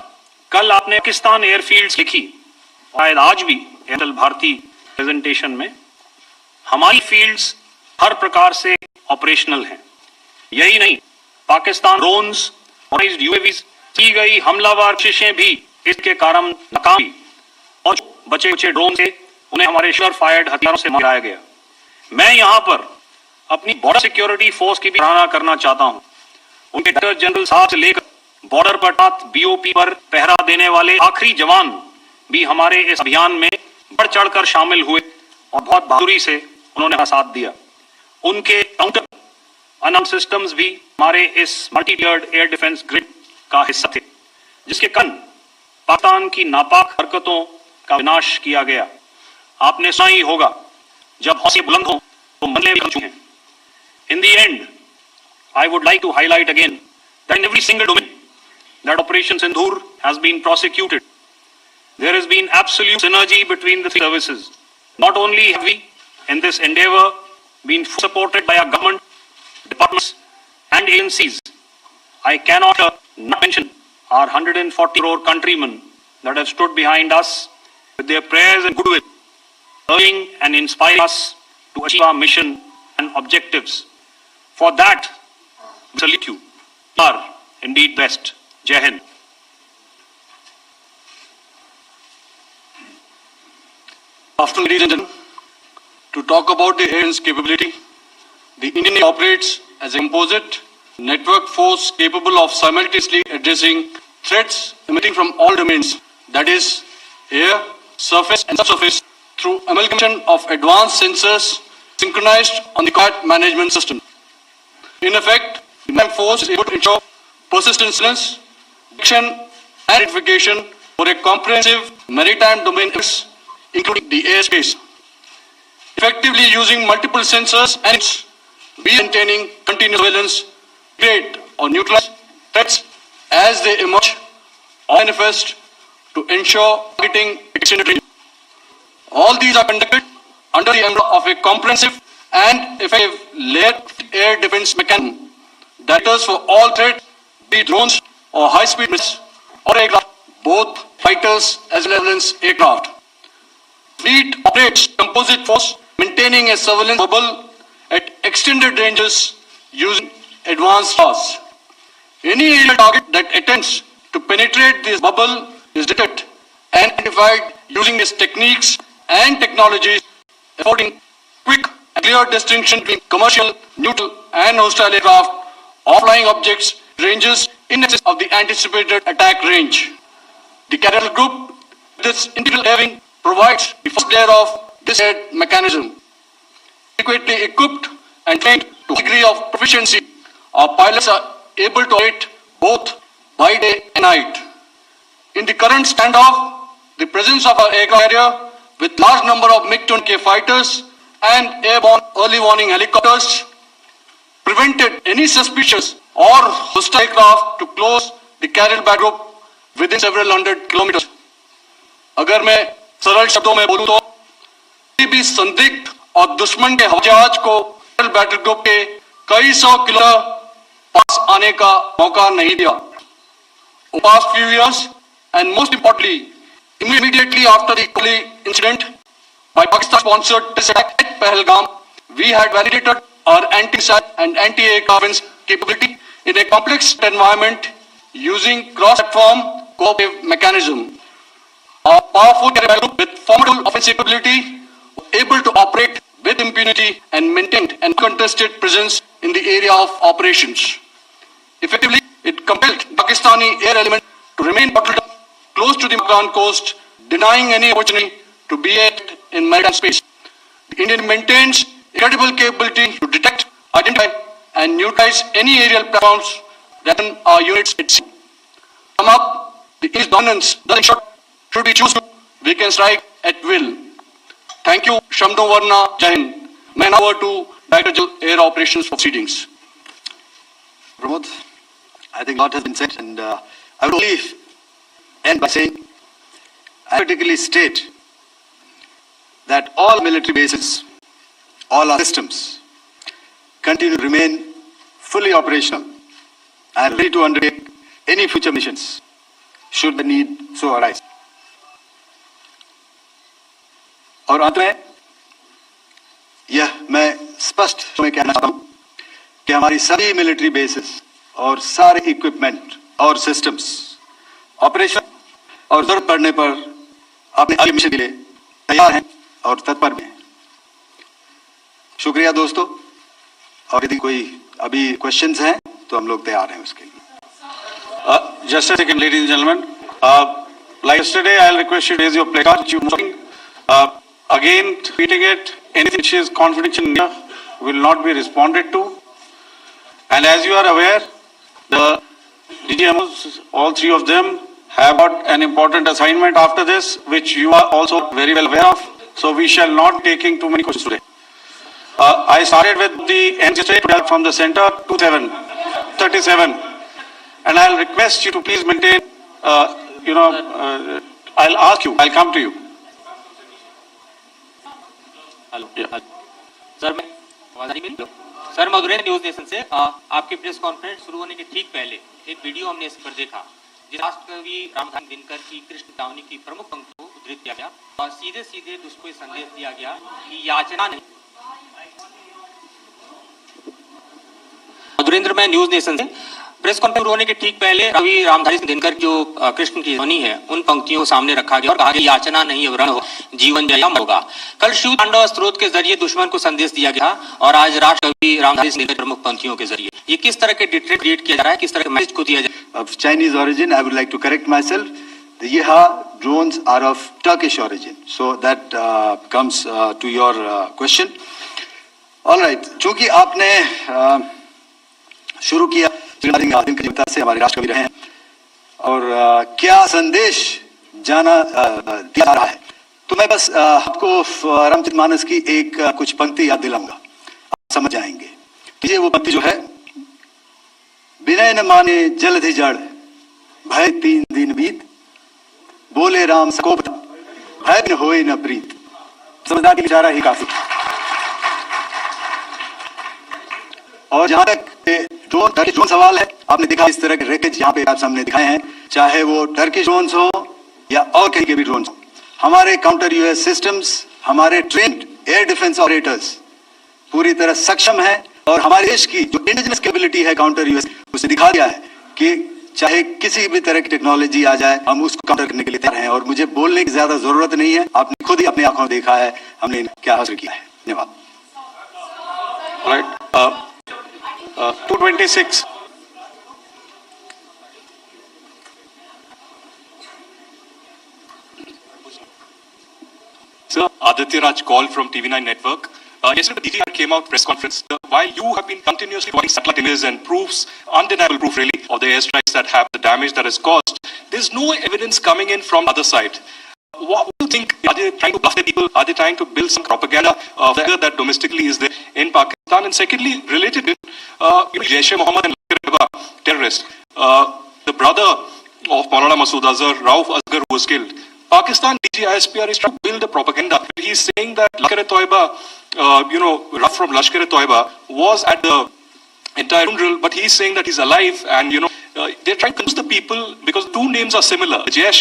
कल आपने पाकिस्तान एयरफील्ड्स लिखी, शायद आज भी एयरटेल भारती प्रेजेंटेशन में हमारी फील्ड्स हर प्रकार से ऑपरेशनल हैं। यही नहीं, पाकिस्तान ड्रोन्स और यूएवीज की गई हमलावर कोशिशें भी इसके कारण नाकाम हुई और बचे बचे ड्रोन से उन्हें हमारे श्योर फायर्ड हथियारों से मारा गया। मैं यहां पर अपनी बॉर्डर सिक्योरिटी फोर्स की भी सराहना करना चाहता हूं। उनके डायरेक्टर जनरल साहब से लेकर बॉर्डर पर तैनात बीओपी पर पहरा देने वाले आखिरी जवान भी हमारे इस अभियान में बढ़ चढ़कर शामिल हुए और बहुत बहादुरी से उन्होंने हमारा साथ दिया। उनके काउंटर अनआर्म्ड सिस्टम्स भी हमारे इस मल्टी टियर्ड एयर डिफेंस ग्रिड का हिस्सा थे, जिसके कारण पाकिस्तान की नापाक हरकतों का विनाश किया गया। आपने सुना ही होगा, जब हौसले बुलंद हों तो मंजिलें भी कम चुके हैं। In the end, I would like to highlight again that in every single domain that Operation Sindoor has been prosecuted, there has been absolute synergy between the three services. Not only have we, in this endeavor, been supported by our government, departments and agencies, I cannot not mention our 140 crore countrymen that have stood behind us with their prayers and goodwill, urging and inspiring us to achieve our mission and objectives. For that, we salute you. You are indeed best. Jai Hind. Afternoon, ladies and gentlemen. To talk about the air defense capability, the Indian Navy operates as a composite network force capable of simultaneously addressing threats emitting from all domains, that is, air, surface and subsurface, through amalgamation of advanced sensors synchronized on the combat management system. In effect, the maritime force is able to ensure persistent surveillance, detection and identification for a comprehensive maritime domain, including the airspace. Effectively using multiple sensors and be maintaining continuous surveillance, create or neutralize threats as they emerge or manifest to ensure targeting extended range. All these are conducted under the umbrella of a comprehensive and effective layered air defense mechanism that caters for all threats, be it drones or high-speed missiles or aircraft, both fighters as well as aircraft. Fleet operates composite force, maintaining a surveillance bubble at extended ranges using advanced stars. Any aerial target that attempts to penetrate this bubble is detected and identified using these techniques and technologies, affording quick and clear distinction between commercial, neutral, and hostile aircraft or flying objects ranges in excess of the anticipated attack range. The Carrier Group, with its integral air wing, provides the first layer of this air mechanism. Adequately equipped and trained to a degree of proficiency, our pilots are able to operate both by day and night. In the current standoff, the presence of our aircraft carrier with large number of MiG-20K fighters and airborne early warning helicopters prevented any suspicious or hostile aircraft to close the carrier battle group within several hundred kilometers. अगर मैं सरल शब्दों में बोलूं तो किसी भी संदिग्ध और दुश्मन के हवाई जहाज को carrier battle group के कई सौ किलोमीटर पास आने का मौका नहीं दिया. Over the past few years, and most importantly, immediately after the Kohli incident by Pakistan-sponsored terrorist attack at Pahalgam, we had validated our anti-missile and anti-aircraft defense capability in a complex environment using cross-platform cooperative mechanism. Our powerful carrier group with formidable offensive capability was able to operate with impunity and maintained an uncontested presence in the area of operations. Effectively, it compelled Pakistani air element to remain bottled up close to the Afghan coast, denying any opportunity to be in maritime space. The Indian maintains incredible capability to detect, identify, and neutralize any aerial platforms that our units at sea. Sum up, the Indian dominance thus ensured, should we choose to, we can strike at will. Thank you, Shamdo Varna, Jai Hind. May now over to Director General Air Operations Proceedings. Pramod, I think a lot has been said, and I would only end by saying, I particularly state that all military bases, all our systems, continue to remain fully operational and ready to undertake any future missions, should the need so arise. और अंत में यह मैं स्पष्ट में कहना चाहता हूं कि हमारी सभी मिलिट्री बेसिस और सारे इक्विपमेंट और सिस्टम्स ऑपरेशन और जरूरत पड़ने पर अपने अगले मिशन के लिए तैयार हैं और तत्पर भी हैं। शुक्रिया दोस्तों, और यदि कोई अभी क्वेश्चंस हैं तो हम लोग तैयार हैं उसके लिए। Just a second, ladies and gentlemen. Like yesterday, I'll request you to raise your placard. Again, repeating it, anything which is confidential in nature will not be responded to. And as you are aware, the DGMOs, all three of them, have got an important assignment after this, which you are also very well aware of. So we shall not be taking too many questions today. I started with the NCSA from the center, 2737. And I'll request you to please maintain, I'll ask you, I'll come to you. Hello sir, मैं आवाज आ रही मेरी? Sir, Madhurendra news nation से आपके press conference शुरू होने के ठीक पहले एक वीडियो हमने इस पर देखा, जिस राष्ट्रकवि रामधारी दिनकर की कृष्ण कावनी की प्रमुख पंक्तियों को उद्धृत किया गया और सीधे सीधे उसको ये संदेश दिया गया कि याचना नहीं। मधुरेंद्र, मैं न्यूज नेशन से प्रेस कॉन्फ्रेंस होने के ठीक पहले कवि रामधारी सिंह दिनकर जो कृष्ण की ध्वनि है उन पंक्तियों को सामने रखा गया और कहा कि याचना नहीं वरण हो, जीवन जयम होगा। कल शिव तांडव स्त्रोत के जरिए दुश्मन को संदेश दिया गया और आज राष्ट्र कवि रामधारी सिंह दिनकर प्रमुख पंक्तियों के जरिए ये किस तरह के डिटेल क्रिएट किया जा रहा है, किस तरह के मैसेज को दिया जा रहा है? Of Chinese origin, I would like to correct myself. The Yeha drones are of Turkish origin, so that comes to your question. All right, चूंकि आपने शुरू किया दिन की जीवता से हमारे राष्ट्र कवि रहे हैं और क्या संदेश दिया जा रहा है, तो मैं बस आपको रामचरितमानस की एक कुछ पंक्ति याद दिलाऊंगा, आप समझ जाएंगे। ये वो पंक्ति जो है, विनय न माने जलधि जड़, भय 3 दिन बीत, बोले राम सकोप भय न होए न प्रीत। समझदार की इशारा ही काफी। और जहां तक ड्रोन सवाल है, आपने देखा इस तरह के रैकेट यहाँ पे आप सामने दिखाए हैं, चाहे वो टर्किश ड्रोन्स हो या और कहीं के भी ड्रोन्स हो, हमारे काउंटर यूएस सिस्टम्स, हमारे ट्रेन्ड एयर डिफेंस ऑपरेटर्स पूरी तरह सक्षम है और हमारे देश की जो इंडिजिनस कैपेबिलिटी है काउंटर यूएस, उसे दिखा दिया है कि चाहे किसी भी तरह की टेक्नोलॉजी आ जाए, हम उसको काउंटर करने के लिए तैयार हैं और मुझे बोलने की ज्यादा जरूरत नहीं है, आपने खुद ही अपनी आंखों देखा है हमने क्या हासिल किया है। धन्यवाद। 226. Sir, Aditya Raj call from TV9 Network. Yesterday, the DGR came out press conference. While you have been continuously providing satellite images and proofs, undeniable proof really, of the airstrikes that have the damage that is caused, there's no evidence coming in from the other side. What do you think? Are they trying to bluff the people? Are they trying to build some propaganda that domestically is there in Pakistan? And secondly, related to Jaish-e-Mohammed and terrorists, the brother of Maulana Masood Azhar, Rauf Asghar, who was killed. Pakistan DGISPR is trying to build a propaganda. He's saying that Lashkar-e-Toiba, Rauf from Lashkar-e-Toiba was at the entire funeral, but he's saying that he's alive, and they're trying to confuse the people because two names are similar. Jaish,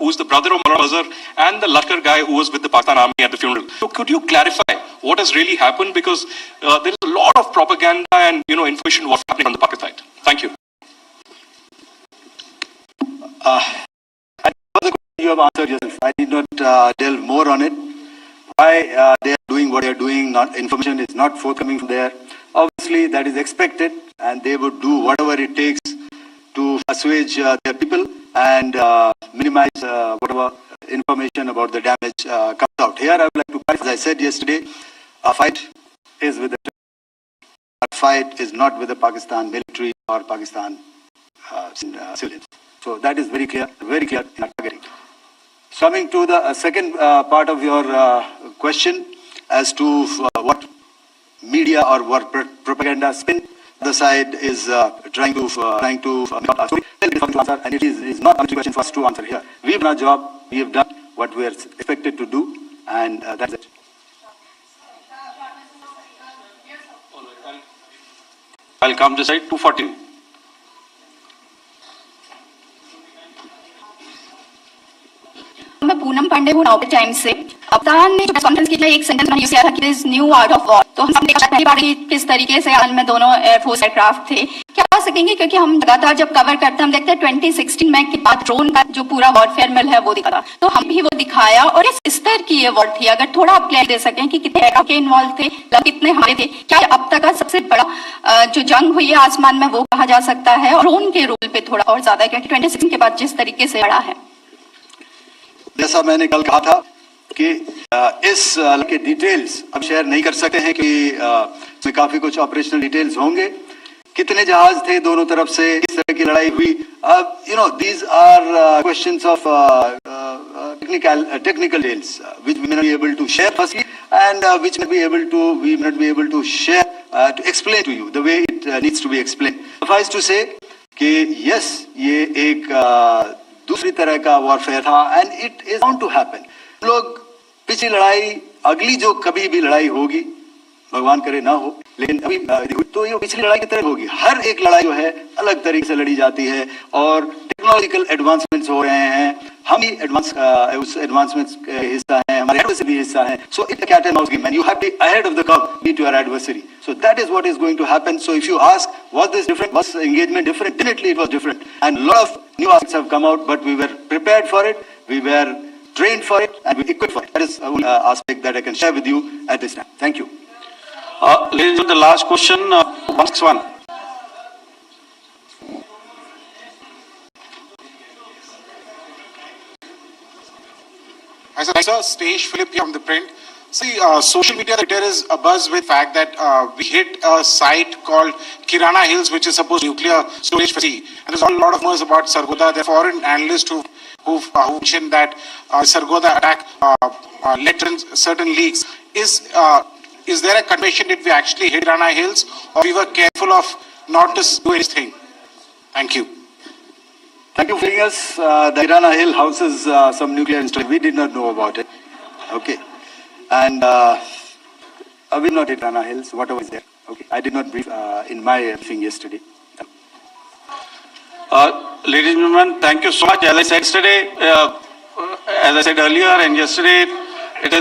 who's the brother of Maulana Azhar, and the Lashkar guy who was with the Pakistan army at the funeral. So could you clarify what has really happened? Because there is a lot of propaganda and information what's happening on the Pakistan side. Thank you. You have answered yourself. I did not delve more on it. Why they are doing what they are doing, information is not forthcoming from there. Obviously, that is expected, and they would do whatever it takes to assuage their people and minimize whatever information about the damage comes out. Here, I would like to clarify, as I said yesterday, our fight is with our fight is not with the Pakistan military or Pakistan civilians. So that is very clear in our targeting. Coming to the second part of your question as to what media or what propaganda spin the side is trying to answer, and it is not a question for us to answer here. We have done our job, we have done what we are expected to do, and that's it. I'll come this side, 214. मैं पूनम पांडे हूँ now times से। कप्तान ने conference की एक sentence use किया था कि this new art of war, तो हम सब देखा पहली बार किस तरीके से आन में दोनों एयरफोर्स एयरक्राफ्ट थे। क्या कह सकेंगे, क्योंकि हम लगातार जब कवर करते हैं हम देखते हैं 2016 में के बाद ड्रोन का जो पूरा वॉरफेयर मिल है वो दिखा था, तो हम भी वो दिखाया और इस स्तर की ये वॉर थी। अगर थोड़ा आप क्लियर दे सकें कि कितने एयरक्राफ्ट इन्वॉल्व थे, कितने हमारे थे, क्या अब तक का सबसे बड़ा जो जंग हुई है आसमान में वो कहा जा सकता है, और ड्रोन के रोल पे थोड़ा और ज्यादा, क्योंकि 2016 के बाद जिस तरीके से बड़ा है। जैसा मैंने कल कहा था कि इस के डिटेल्स अब शेयर नहीं कर सकते हैं कि इसमें काफी कुछ ऑपरेशनल डिटेल्स होंगे, कितने जहाज थे दोनों तरफ से, किस तरह की लड़ाई हुई। अब these are questions of technical details which we may not be able to share firstly, and which we may not be able to share to explain to you the way it needs to be explained. Suffice to say कि yes, ये एक दूसरी तरह का warfare था and it is bound to happen. लोग पिछली लड़ाई, अगली जो कभी भी लड़ाई होगी, भगवान करे ना हो, लेकिन अभी तो ये पिछली लड़ाई की तरह होगी। हर एक लड़ाई जो है अलग तरीके से लड़ी जाती है और टेक्नोलॉजिकल एडवांसमेंट्स हो रहे हैं, हम ही उस एडवांसमेंट्स का हिस्सा हैं, हमारे एडवर्सरी भी हिस्सा हैं। So it's a cat and mouse game and you have to be ahead of the curve, meet your adversary. So that is what is going to happen. So if you ask was this different, was engagement different, definitely it was different and lot of new aspects have come out, but we were prepared for it, we were trained for it and we equipped for it. That is one aspect that I can share with you at this time. Thank you. Ladies and gentlemen, the last question, 161. Sir, Stage Philip here from the print. See, social media, Twitter is abuzz with the fact that we hit a site called Kirana Hills, which is supposed nuclear storage facility. And there's a lot of rumors about Sargodha. There are foreign analysts who mentioned that Sargodha attack led to certain leaks. Is there a confirmation that we actually hit Kirana Hills, or we were careful of not to do anything? Thank you. Thank you for telling us the Kirana Hill houses some nuclear installation. We did not know about it. Okay. And we did not hit Kirana Hills, whatever is there. Okay. I did not brief in my thing yesterday. Ladies and gentlemen, thank you so much. As I said yesterday, as I said earlier and yesterday, it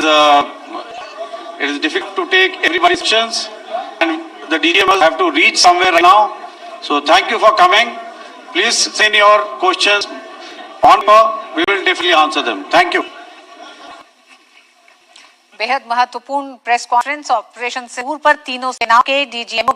is difficult to take everybody's questions, and the DGMs have to reach somewhere right now. So thank you for coming. Please send your questions on call. We will definitely answer them. Thank you. बेहद महत्वपूर्ण press conference operation सिंदूर पर तीनों सेनाओं के DGM.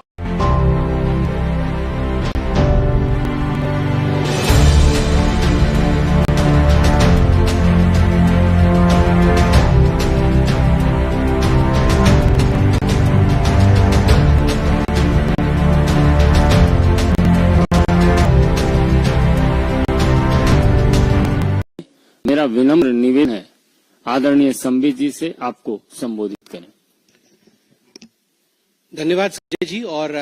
मेरा विनम्र निवेदन है आदरणीय संबित जी से आपको संबोधित करें। धन्यवाद संजय जी और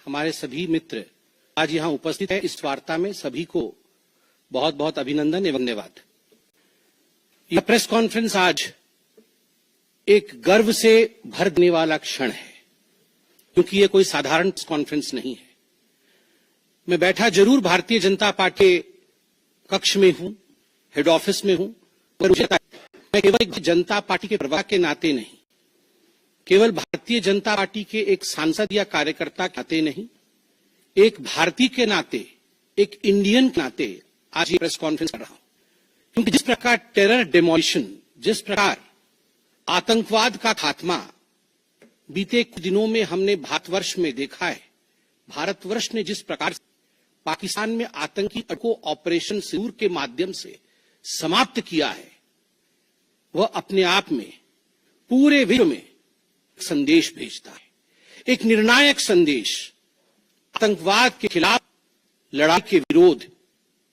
हमारे सभी मित्र आज यहाँ उपस्थित है। इस वार्ता में सभी को बहुत बहुत अभिनंदन एवं धन्यवाद। यह प्रेस कॉन्फ्रेंस आज एक गर्व से भर देने वाला क्षण है, क्योंकि यह कोई साधारण प्रेस कॉन्फ्रेंस नहीं है। मैं बैठा जरूर भारतीय जनता पार्टी कक्ष में हूं, हेड ऑफिस में हूं, पर मुझे मैं केवल एक जनता पार्टी के प्रवक्ता के नाते नहीं, केवल भारतीय जनता पार्टी के एक सांसद या कार्यकर्ता के नाते नहीं, एक भारतीय के नाते, एक इंडियन के नाते आज ये प्रेस कॉन्फ्रेंस कर रहा हूं। क्योंकि जिस प्रकार टेरर डेमोलिशन, जिस प्रकार आतंकवाद का खात्मा बीते कुछ दिनों में हमने भारतवर्ष में देखा है, भारतवर्ष ने जिस प्रकार पाकिस्तान में आतंकी को ऑपरेशन सिंदूर के माध्यम से समाप्त किया है, वह अपने आप में पूरे विश्व में संदेश भेजता है, एक निर्णायक संदेश। आतंकवाद के खिलाफ लड़ाई के विरोध,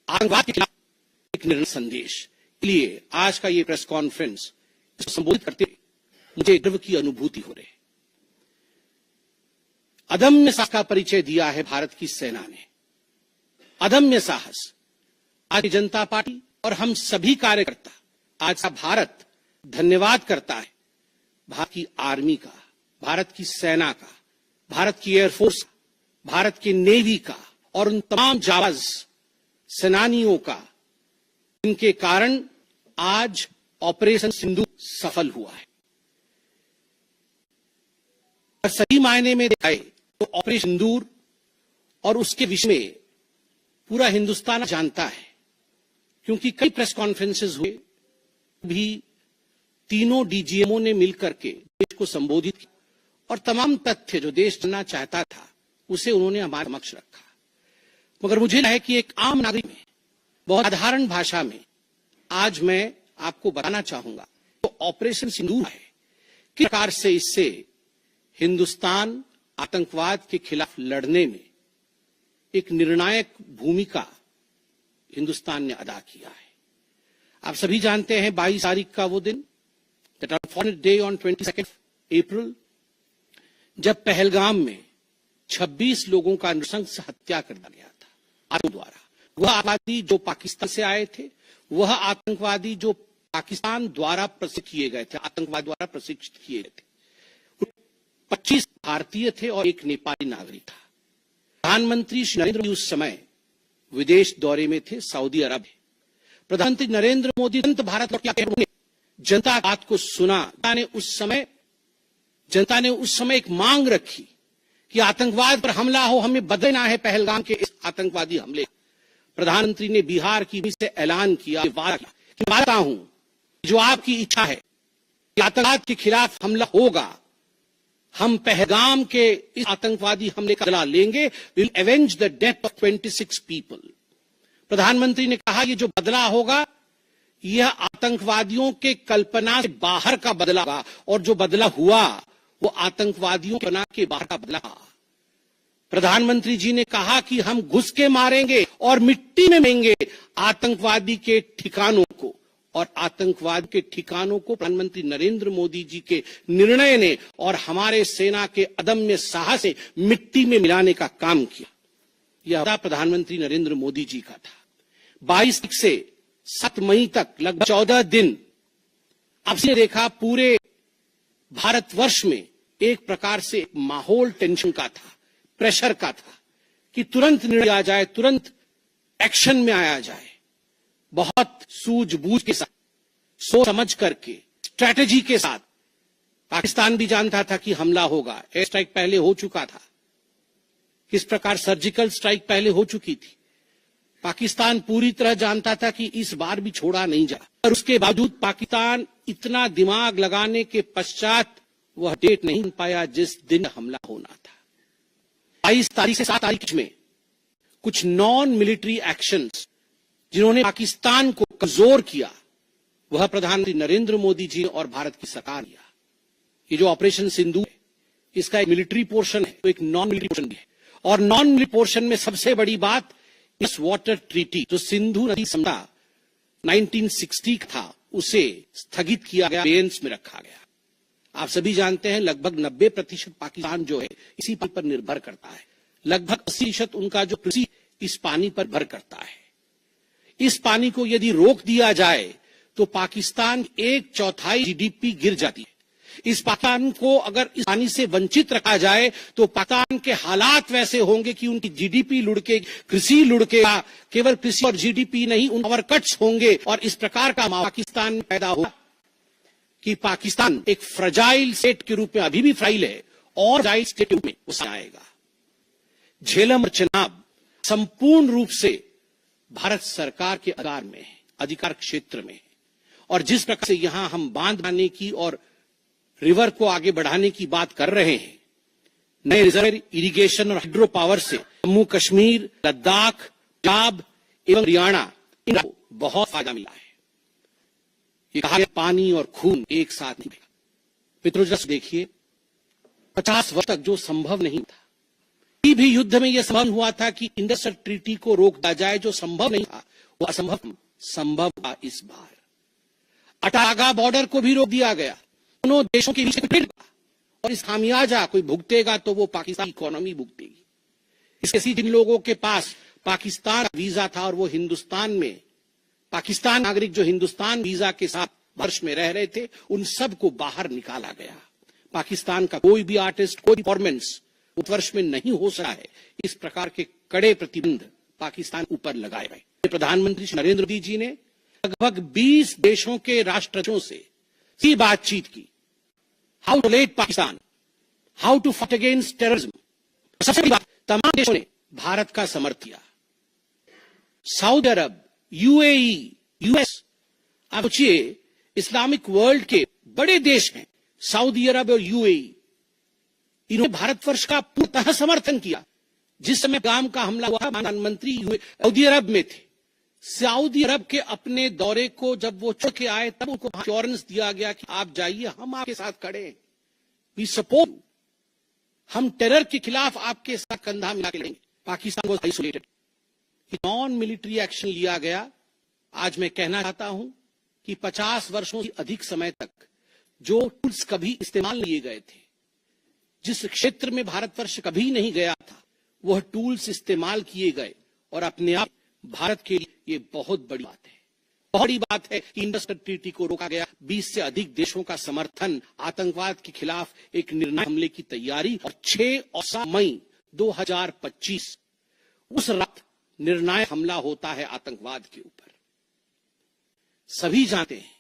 आतंकवाद के खिलाफ एक निर्णायक संदेश। इसलिए आज का ये प्रेस कॉन्फ्रेंस इसको संबोधित करते हुए मुझे गर्व की अनुभूति हो रही है। अदम्य साहस का परिचय दिया है भारत की सेना ने, अदम्य साहस। आज जनता पार्टी और हम सभी कार्यकर्ता, आज का भारत धन्यवाद करता है भारत की आर्मी का, भारत की सेना का, भारत की एयरफोर्स का, भारत की नेवी का और उन तमाम जाबाज सेनानियों का, जिनके कारण आज ऑपरेशन सिंदूर सफल हुआ है। और सही मायने में देखा तो ऑपरेशन सिंदूर और उसके विषय में पूरा हिंदुस्तान जानता है, क्योंकि कई प्रेस कॉन्फ्रेंसेस हुए भी तीनों डीजीएमओ ने मिलकर के देश को संबोधित किया और तमाम तथ्य जो देश जानना चाहता था उसे उन्होंने हमारे समक्ष रखा। मगर मुझे लगता है कि एक आम नागरिक में बहुत साधारण भाषा में आज मैं आपको बताना चाहूंगा तो ऑपरेशन सिंदूर है किस प्रकार से इससे हिंदुस्तान आतंकवाद के खिलाफ लड़ने में एक निर्णायक भूमिका हिंदुस्तान ने अदा किया है। आप सभी जानते हैं 22 तारीख का वो दिन, दैट अनफॉर्चुनेट डे ऑन 22 अप्रैल, जब पहलगाम में 26 लोगों का नृशंस हत्या कर दिया गया था आतंक द्वारा। वह आतंकवादी जो पाकिस्तान से आए थे, वह आतंकवादी जो पाकिस्तान द्वारा प्रशिक्षित किए गए थे, आतंकवाद द्वारा प्रशिक्षित किए गए थे। 25 भारतीय थे और एक नेपाली नागरिक था। प्रधानमंत्री श्री नरेंद्र मोदी उस समय विदेश दौरे में थे, सऊदी अरब। प्रधानमंत्री नरेंद्र मोदी तुरंत भारत लौट के आए, जनता बात को सुना। जनता ने उस समय एक मांग रखी कि आतंकवाद पर हमला हो, हमें बदलना है पहलगाम के इस आतंकवादी हमले। प्रधानमंत्री ने बिहार की भी से ऐलान किया, वादा किया कि मैं मानता हूं जो आपकी इच्छा है कि आतंकवाद के खिलाफ हमला होगा, हम पहलगाम के इस आतंकवादी हमले का बदला लेंगे, will avenge the death of 26 people. प्रधानमंत्री ने कहा ये जो बदला होगा यह आतंकवादियों के कल्पना से बाहर का बदला होगा, और जो बदला हुआ वो आतंकवादियों के कल्पना के बाहर का बदला। प्रधानमंत्री जी ने कहा कि हम घुस के मारेंगे और मिट्टी में मिलेंगे आतंकवादी के ठिकानों को, और आतंकवाद के ठिकानों को प्रधानमंत्री नरेंद्र मोदी जी के निर्णय ने और हमारे सेना के अदम्य साहस से मिट्टी में मिलाने का काम किया। यह प्रधानमंत्री नरेंद्र मोदी जी का था। 22 से 7 मई तक लगभग 14 दिन आपने देखा पूरे भारतवर्ष में एक प्रकार से माहौल टेंशन का था, प्रेशर का था कि तुरंत निर्णय आ जाए, तुरंत एक्शन में आया जाए। बहुत सूझबूझ के साथ, सोच समझ करके, स्ट्रैटेजी के साथ पाकिस्तान भी जानता था कि हमला होगा। एयर स्ट्राइक पहले हो चुका था, किस प्रकार सर्जिकल स्ट्राइक पहले हो चुकी थी। पाकिस्तान पूरी तरह जानता था कि इस बार भी छोड़ा नहीं जा, और उसके बावजूद पाकिस्तान इतना दिमाग लगाने के पश्चात वह डेट नहीं पाया जिस दिन हमला होना था। 22 तारीख से 7 तारीख में कुछ नॉन मिलिट्री एक्शंस जिन्होंने पाकिस्तान को कमजोर किया, वह प्रधानमंत्री नरेंद्र मोदी जी और भारत की सरकार किया। ये जो ऑपरेशन सिंदूर है, इसका एक मिलिट्री पोर्शन है तो एक नॉन मिलिट्री पोर्शन भी है, और नॉन मिलिट्री पोर्शन में सबसे बड़ी बात इस वाटर ट्रीटी जो सिंधु नदी समझौता 1960 था उसे स्थगित किया गया, बेंच में रखा गया। आप सभी जानते हैं लगभग 90% पाकिस्तान जो है इसी पानी पर निर्भर करता है, लगभग 80% उनका जो कृषि इस पानी पर निर्भर करता है। इस पानी को यदि रोक दिया जाए तो पाकिस्तान 1/4 जीडीपी गिर जाती है। इस पाकिस्तान को अगर इस पानी से वंचित रखा जाए तो पाकिस्तान के हालात वैसे होंगे कि उनकी जीडीपी लुढ़के, कृषि लुढ़केगा। केवल कृषि और जीडीपी नहीं, उन पावर कट्स होंगे, और इस प्रकार का पाकिस्तान में पैदा होगा कि पाकिस्तान एक फ्रजाइल स्टेट के रूप में अभी भी फ्राइल है और फ्रजाइल स्टेट के रूप में उसे आएगा। झेलम और चेनाब संपूर्ण रूप से भारत सरकार के अधिकार में है, अधिकार क्षेत्र में है, और जिस प्रकार से यहां हम बांध बनाने की और रिवर को आगे बढ़ाने की बात कर रहे हैं, नए रिजर्व इरिगेशन और हाइड्रो पावर से जम्मू कश्मीर, लद्दाख, पंजाब एवं हरियाणा इनको बहुत फायदा मिला है। ये कहा गया पानी और खून एक साथ नहीं बहेगा। मित्रों देखिए, 50 वर्ष तक जो संभव नहीं था, किसी भी युद्ध में यह संभव हुआ था कि इंडस ट्रीटी को रोक दिया जाए, जो संभव नहीं था वो असंभव संभव था। इस बार अटागा बॉर्डर को भी रोक दिया गया, दोनों देशों के बीच, और इस खामियाजा कोई भुगतेगा तो वो पाकिस्तान इकोनॉमी भुगतेगी। इसके जिन लोगों के पास पाकिस्तान वीजा था और वो हिंदुस्तान में, पाकिस्तान नागरिक जो हिंदुस्तान वीजा के साथ वर्ष में रह रहे थे, उन सबको बाहर निकाला गया। पाकिस्तान का कोई भी आर्टिस्ट, कोई परफॉर्मेंस उस वर्ष में नहीं हो सका है। इस प्रकार के कड़े प्रतिबंध पाकिस्तान ऊपर लगाए गए। प्रधानमंत्री नरेंद्र मोदी जी ने लगभग 20 देशों के राष्ट्रपतियों से की बातचीत की, how to let Pakistan, how to fight against terrorism. सबसे बड़ी बात, तमाम देशों ने भारत का समर्थन किया। सऊदी अरब, यूएई, यूएस, आप सोचिए इस्लामिक वर्ल्ड के बड़े देश हैं सऊदी अरब और यूएई, इन्होंने भारतवर्ष का पूर्णतः समर्थन किया। जिस समय गाम का हमला हुआ, प्रधानमंत्री सऊदी अरब में थे। सऊदी अरब के अपने दौरे को जब वो छोड़ के आए तब उनको एश्योरेंस दिया गया कि आप जाइए, हम आपके साथ खड़े हैं, वी सपोर्ट, हम टेरर के खिलाफ आपके साथ कंधा मिला के लेंगे। Pakistan was isolated, non military action लिया गया। आज मैं कहना चाहता हूं कि 50 वर्षों से अधिक समय तक जो टूल्स कभी इस्तेमाल किए गए थे, जिस क्षेत्र में भारतवर्ष कभी नहीं गया था, वह टूल्स इस्तेमाल किए गए और अपने आप भारत के लिए ये बहुत बड़ी बात है। बहुत बड़ी बात है कि इंडस ट्रीटी को रोका गया, 20 से अधिक देशों का समर्थन, आतंकवाद के खिलाफ एक निर्णायक हमले की तैयारी, और 6 और 7 मई 2025 उस रात निर्णायक हमला होता है आतंकवाद के ऊपर। सभी जानते हैं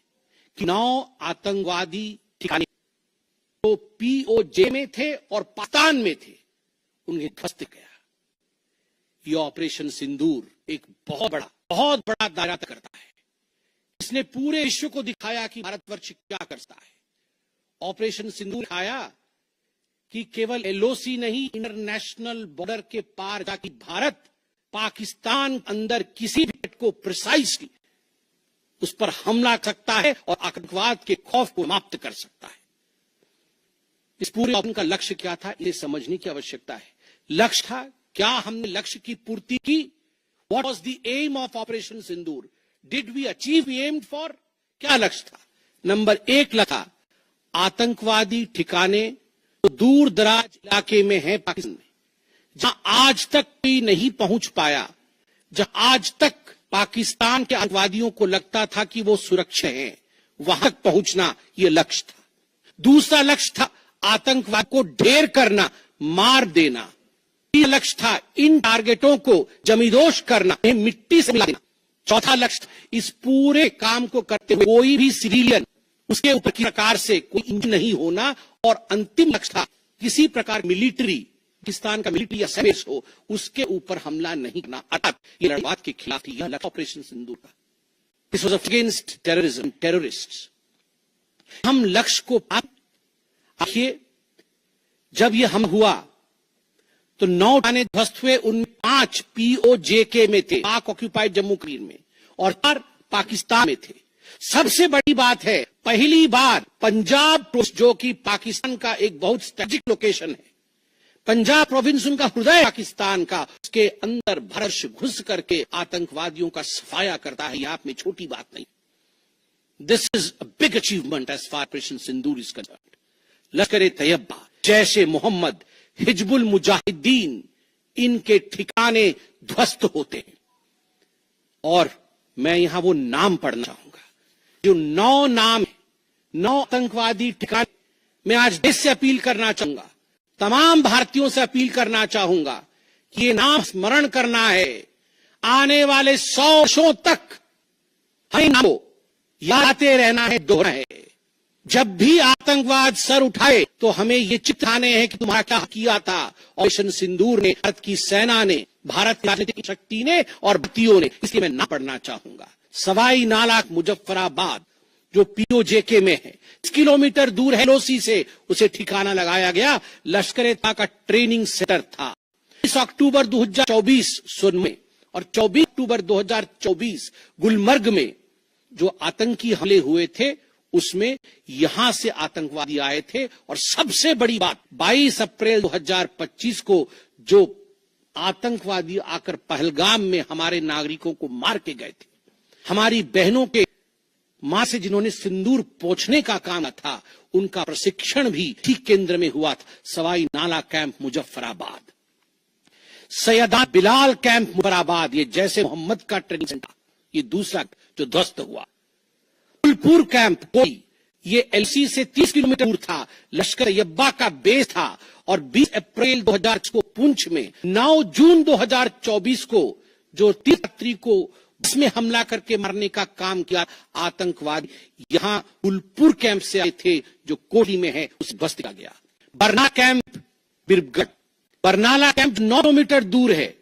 कि 9 आतंकवादी ठिकाने तो पीओजे में थे और पाकिस्तान में थे, उन्हें ध्वस्त गया। यह ऑपरेशन सिंदूर एक बहुत बड़ा दायरा तय करता है। इसने पूरे विश्व को दिखाया कि भारतवर्ष क्या करता है। ऑपरेशन सिंदूर दिखाया कि केवल एलओसी नहीं, इंटरनेशनल बॉर्डर के पार जाकर भारत पाकिस्तान अंदर किसी भी को प्रिसाइसली उस पर हमला कर सकता है और आतंकवाद के खौफ को समाप्त कर सकता है। इस पूरे ऑपरेशन का लक्ष्य क्या था, इसे समझने की आवश्यकता है। लक्ष्य था, क्या हमने लक्ष्य की पूर्ति की? What was the aim of operation Sindoor? Did we achieve aimed for? क्या लक्ष्य था? नंबर 1 लक्ष्य था, आतंकवादी ठिकाने तो दूर दराज इलाके में है पाकिस्तान में, जहां आज तक कोई नहीं पहुंच पाया, जहां आज तक पाकिस्तान के आतंकवादियों को लगता था कि वो सुरक्षित हैं, वहां तक पहुंचना यह लक्ष्य था। दूसरा लक्ष्य था आतंकवाद को ढेर करना, मार देना। यह लक्ष्य था इन टारगेटों को जमींदोज करना, मिट्टी से मिला देना। चौथा लक्ष्य, इस पूरे काम को करते हुए कोई भी सिविलियन उसके ऊपर किसी प्रकार से कोई इंजन नहीं होना। और अंतिम लक्ष्य था, किसी प्रकार मिलिट्री, पाकिस्तान का मिलिट्री या सर्विस हो, उसके ऊपर हमला नहीं करना। अर्थात ये लड़ाई के खिलाफ थी, यह लक्ष्य ऑपरेशन सिंदूर का। This was against terrorism, terrorists. हम लक्ष्य को आखिए, जब यह हम हुआ तो 9 थाने ध्वस्त हुए, उनमें 5 पीओजेके में थे, पाक ऑक्यूपाइड जम्मू कश्मीर में, और 4 पाकिस्तान में थे। सबसे बड़ी बात है, पहली बार पंजाब प्रोविंस, जो कि पाकिस्तान का एक बहुत स्ट्रेटेजिक लोकेशन है, पंजाब प्रोविंस उनका हृदय पाकिस्तान का, उसके अंदर भारत घुस करके आतंकवादियों का सफाया करता है। यह आप में छोटी बात नहीं। This is a big achievement as far Operation Sindoor is concerned. Lashkar Taiba, Jaish ए मोहम्मद, हिजबुल मुजाहिदीन, इनके ठिकाने ध्वस्त होते हैं। और मैं यहां वो नाम पढ़ना चाहूंगा जो 9 नाम है, 9 आतंकवादी ठिकाने। मैं आज देश से अपील करना चाहूंगा, तमाम भारतीयों से अपील करना चाहूंगा कि ये नाम स्मरण करना है। आने वाले 100 वर्षों तक हमें नाम को याद आते रहना है, दोहराना है। जब भी आतंकवाद सर उठाए तो हमें ये चित्र आने हैं कि तुम्हारा क्या किया था ऑपरेशन सिंदूर ने, भारत की सेना ने, भारत की राजनीतिक शक्ति ने और भारतीयों ने। इसलिए मैं ना पढ़ना चाहूंगा। सवाई नाला मुजफ्फराबाद जो पीओजेके में है, 6 किलोमीटर दूर है एलओसी से, उसे ठिकाना लगाया गया। लश्कर तैयबा का ट्रेनिंग सेंटर था। 20 अक्टूबर 2024 सोन में और 24 अक्टूबर 2024 गुलमर्ग में जो आतंकी हमले हुए थे, उसमें यहां से आतंकवादी आए थे। और सबसे बड़ी बात, 22 अप्रैल 2025 को जो आतंकवादी आकर पहलगाम में हमारे नागरिकों को मार के गए थे, हमारी बहनों के मां से जिन्होंने सिंदूर पोंछने का काम था, उनका प्रशिक्षण भी ठीक केंद्र में हुआ था। सवाई नाला कैंप मुजफ्फराबाद, सैयदा बिलाल कैंप मुजफ्फराबाद, ये जैसे मोहम्मद का ट्रेनिंग सेंटर, ये दूसरा जो ध्वस्त हुआ। फुलपुर कैंप कोई, ये एलसी से 30 किलोमीटर दूर था, लश्कर तैयबा का बेस था। और 20 अप्रैल 2000 को पुंछ में, 9 जून 2024 को जो 30 यात्री को जिसमें हमला करके मारने का काम किया आतंकवादी यहां फुलपुर कैंप से आए थे जो कोठी में है, उसे ध्वस्त किया गया। बरना कैंप बिरगढ़, बरनाला कैंप 9 किलोमीटर दूर है,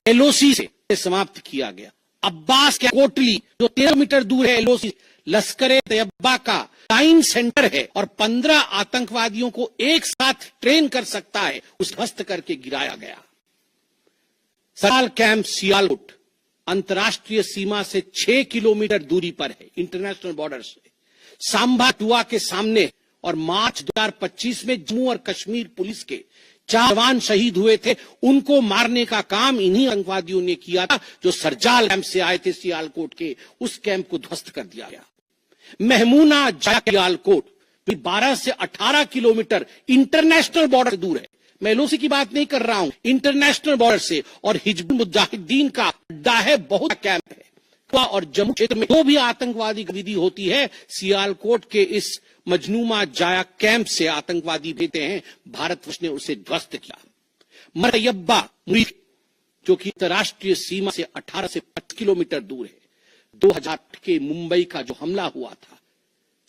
एलओसी से समाप्त किया गया। अब्बास कैंप कोटली जो 13 मीटर दूर है एलओसी, लश्कर तैयबा का टाइम सेंटर है और 15 आतंकवादियों को एक साथ ट्रेन कर सकता है, उस ध्वस्त करके गिराया गया। सराल कैंप सियालकोट अंतर्राष्ट्रीय सीमा से 6 किलोमीटर दूरी पर है, इंटरनेशनल बॉर्डर से। सांबा टुआ के सामने और मार्च 2025 में जम्मू और कश्मीर पुलिस के 4 जवान शहीद हुए थे, उनको मारने का काम इन्हीं आतंकवादियों ने किया था जो सरजाल कैंप से आए थे सियालकोट के, उस कैंप को ध्वस्त कर दिया गया। महमूना सियालकोट 12 से 18 किलोमीटर इंटरनेशनल बॉर्डर दूर है, मैं एलओसी की बात नहीं कर रहा हूं, इंटरनेशनल बॉर्डर से, और हिजबुल मुजाहिदीन का अड्डा है, बहुत कैंप है। और जम्मू क्षेत्र में जो भी आतंकवादी गतिविधि होती है, सियालकोट के इस मजनूमा जाया कैंप से आतंकवादी भेजते हैं, भारतवर्ष ने उसे ध्वस्त किया। मरतैयबा मुरीद जो कि अंतर्राष्ट्रीय सीमा से 18 से 25 किलोमीटर दूर है, 2008 के मुंबई का जो हमला हुआ था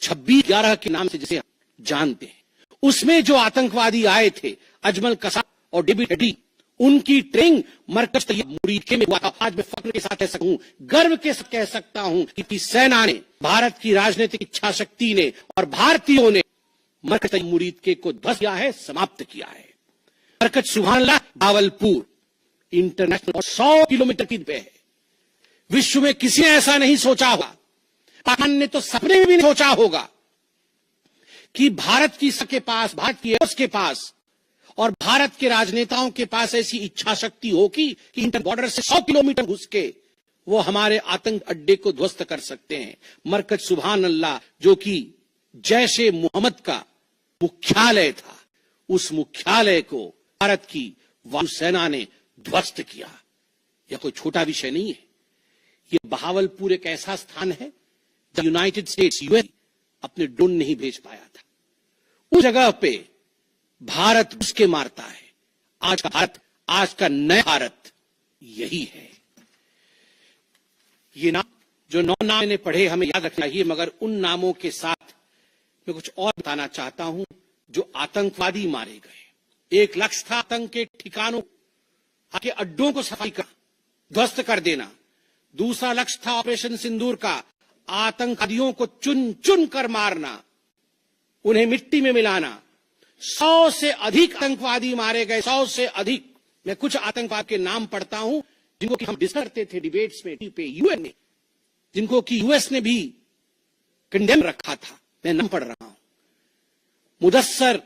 26/11 के नाम से जिसे जानते हैं, उसमें जो आतंकवादी आए थे अजमल कसाब और डेविड हेडी, उनकी ट्रेनिंग मरकज तैयब मुरीद में हुआ था। आज मैं फख्र के साथ कह सकता हूं, गर्व के साथ कह सकता हूं कि सेना ने, भारत की राजनीतिक इच्छा शक्ति ने और भारतीयों ने मरकज तैयब मुरीद के को ध्वस्त किया है, समाप्त किया है। मरकज सुभानअल्लाह भावलपुर इंटरनेशनल 100 किलोमीटर की पे है। विश्व में किसी ने ऐसा नहीं सोचा होगा, पाकिस्तान ने तो सपने में भी नहीं सोचा होगा कि भारत की के पास, भारत की एयरफोर्स के पास और भारत के राजनेताओं के पास ऐसी इच्छा शक्ति होगी कि इंटर बॉर्डर से 100 किलोमीटर घुस के वो हमारे आतंक अड्डे को ध्वस्त कर सकते हैं। मरकज सुभानअल्लाह जो कि जैशे मोहम्मद का मुख्यालय था, उस मुख्यालय को भारत की वायुसेना ने ध्वस्त किया। यह कोई छोटा विषय नहीं है। यह बहावलपुर एक ऐसा स्थान है जहां यूनाइटेड स्टेट्स यूएस अपने ड्रोन नहीं भेज पाया था, उस जगह पे भारत उसके मारता है। आज का भारत, आज का नया भारत यही है। ये नाम जो 9 नाम मैंने पढ़े हमें याद रखना चाहिए, मगर उन नामों के साथ मैं कुछ और बताना चाहता हूं। जो आतंकवादी मारे गए, एक लक्ष्य था आतंक के ठिकानों के अड्डों को सफाई कर ध्वस्त कर देना। दूसरा लक्ष्य था ऑपरेशन सिंदूर का, आतंकवादियों को चुन चुन कर मारना, उन्हें मिट्टी में मिलाना। 100 से अधिक आतंकवादी मारे गए, 100 से अधिक। मैं कुछ आतंकवाद के नाम पढ़ता हूं जिनको कि हम डिस्कस करते थे डिबेट्स में पे यूएन में, जिनको कि यूएस ने भी कंडेम रखा था। मैं नाम पढ़ रहा हूं। मुदस्सर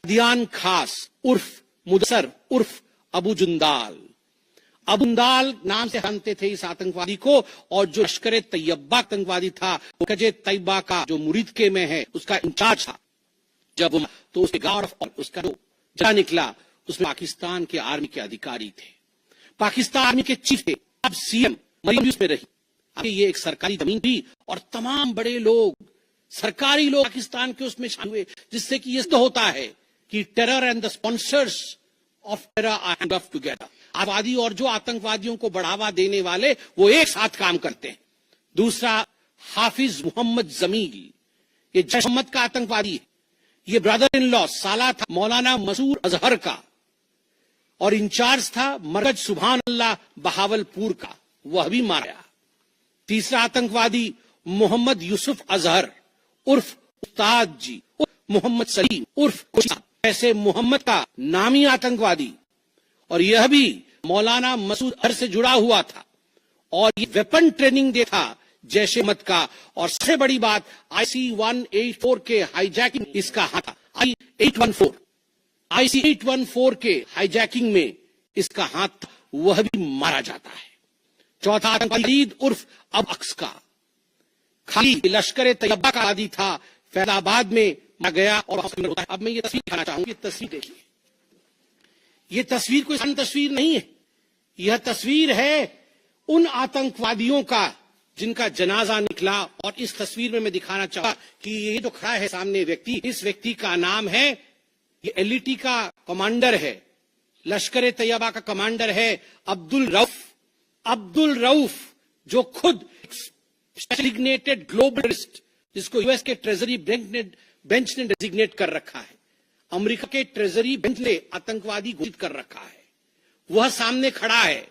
दियान खास उर्फ मुदस्सर उर्फ अबू जुंदाल। अबू जुंदाल नाम से जानते थे इस आतंकवादी को। और जो लश्कर तैयबा आतंकवादी था, वो कजे तैयबा का जो मुरीद के में है उसका इंचार्ज था। जब तो उसके गांव और उसका जो जला निकला उसमें पाकिस्तान के आर्मी के अधिकारी थे, पाकिस्तान आर्मी के चीफ थे। अब सीएम मरीम में रही। ये एक सरकारी जमीन थी और तमाम बड़े लोग, सरकारी लोग पाकिस्तान के उसमें शामिल हुए, जिससे कि ये सिद्ध होता है कि terror and the sponsors of terror are hand of together. आतंकवादी और जो आतंकवादियों को बढ़ावा देने वाले वो एक साथ काम करते हैं। दूसरा हाफिज मोहम्मद जमील, ये जैश मोहम्मद का आतंकवादी है। ये ब्रदर इन लॉ साला था मौलाना मसूद अजहर का और इंचार्ज था मरकज सुभानअल्लाह बहावलपुर का, वह भी मारा। तीसरा आतंकवादी मोहम्मद यूसुफ अजहर उर्फ उस्ताद जी उर्फ मोहम्मद सलीम उर्फ ऐसे मोहम्मद का नामी आतंकवादी, और यह भी मौलाना मसूद अजहर से जुड़ा हुआ था और ये वेपन ट्रेनिंग दे था जैशे मत का। और सबसे बड़ी बात, IC-184 के हाईजैकिंग इसका हाथ था। IC-814 के हाईजैकिंग में इसका हाथ, वह भी मारा जाता है। चौथा आतंकवादी खलीद उर्फ अब अक्स का, खालिद लश्कर तैयबा का आदि था, फैजाबाद में मारा गया। और अब मैं ये तस्वीर दिखाना चाहूंगी, तस्वीर देखिए। ये तस्वीर कोई साधारण तस्वीर नहीं है, यह तस्वीर है उन आतंकवादियों का जिनका जनाजा निकला। और इस तस्वीर में मैं दिखाना चाहता कि ये जो खड़ा है सामने व्यक्ति, इस व्यक्ति का नाम है, ये एलईटी का कमांडर है, लश्कर तैयबा का कमांडर है, अब्दुल रऊफ अब्दुल रऊफ, जो खुद डेजिग्नेटेड ग्लोबल टेररिस्ट, जिसको यूएस के ट्रेजरी बेंच ने डेजिग्नेट कर रखा है, अमेरिका के ट्रेजरी बेंच ने आतंकवादी घोषित कर रखा है, वह सामने खड़ा है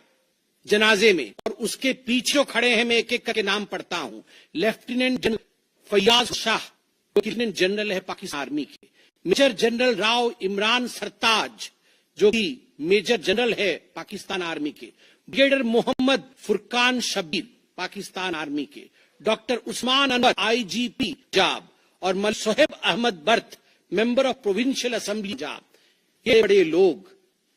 जनाजे में, और उसके पीछे खड़े हैं, मैं एक एक करके नाम पढ़ता हूं, लेफ्टिनेंट जनरल फैयाज शाह, जो लेफ्टिनेंट जनरल है पाकिस्तान आर्मी के, मेजर जनरल राव इमरान सरताज, जो कि मेजर जनरल है पाकिस्तान आर्मी के, ब्रिगेडियर मोहम्मद फुरकान शब्बीर पाकिस्तान आर्मी के, डॉक्टर उस्मान अनवर आईजीपी पंजाब, और Malik Sohaib Ahmed Bharth, member of provincial assembly Punjab. ये बड़े लोग,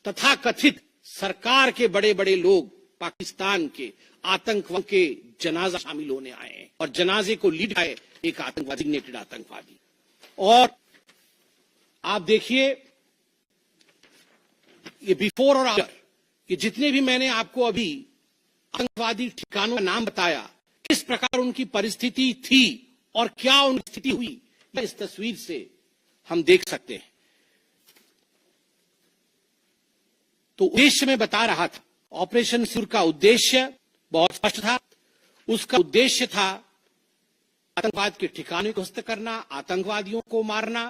तथा कथित सरकार के बड़े बड़े लोग पाकिस्तान के आतंकवाद के जनाजा शामिल होने आए हैं, और जनाजे को लीड है एक आतंकवादी, डेजिग्नेटेड आतंकवादी। और आप देखिए, ये बिफोर और आफ्टर, ये जितने भी मैंने आपको अभी आतंकवादी ठिकानों का नाम बताया, किस प्रकार उनकी परिस्थिति थी और क्या उनकी स्थिति हुई, इस तस्वीर से हम देख सकते हैं। तो उद्देश्य मैं बता रहा था, ऑपरेशन सिंदूर का उद्देश्य बहुत स्पष्ट था। उसका उद्देश्य था आतंकवाद के ठिकाने को ध्वस्त करना, आतंकवादियों को मारना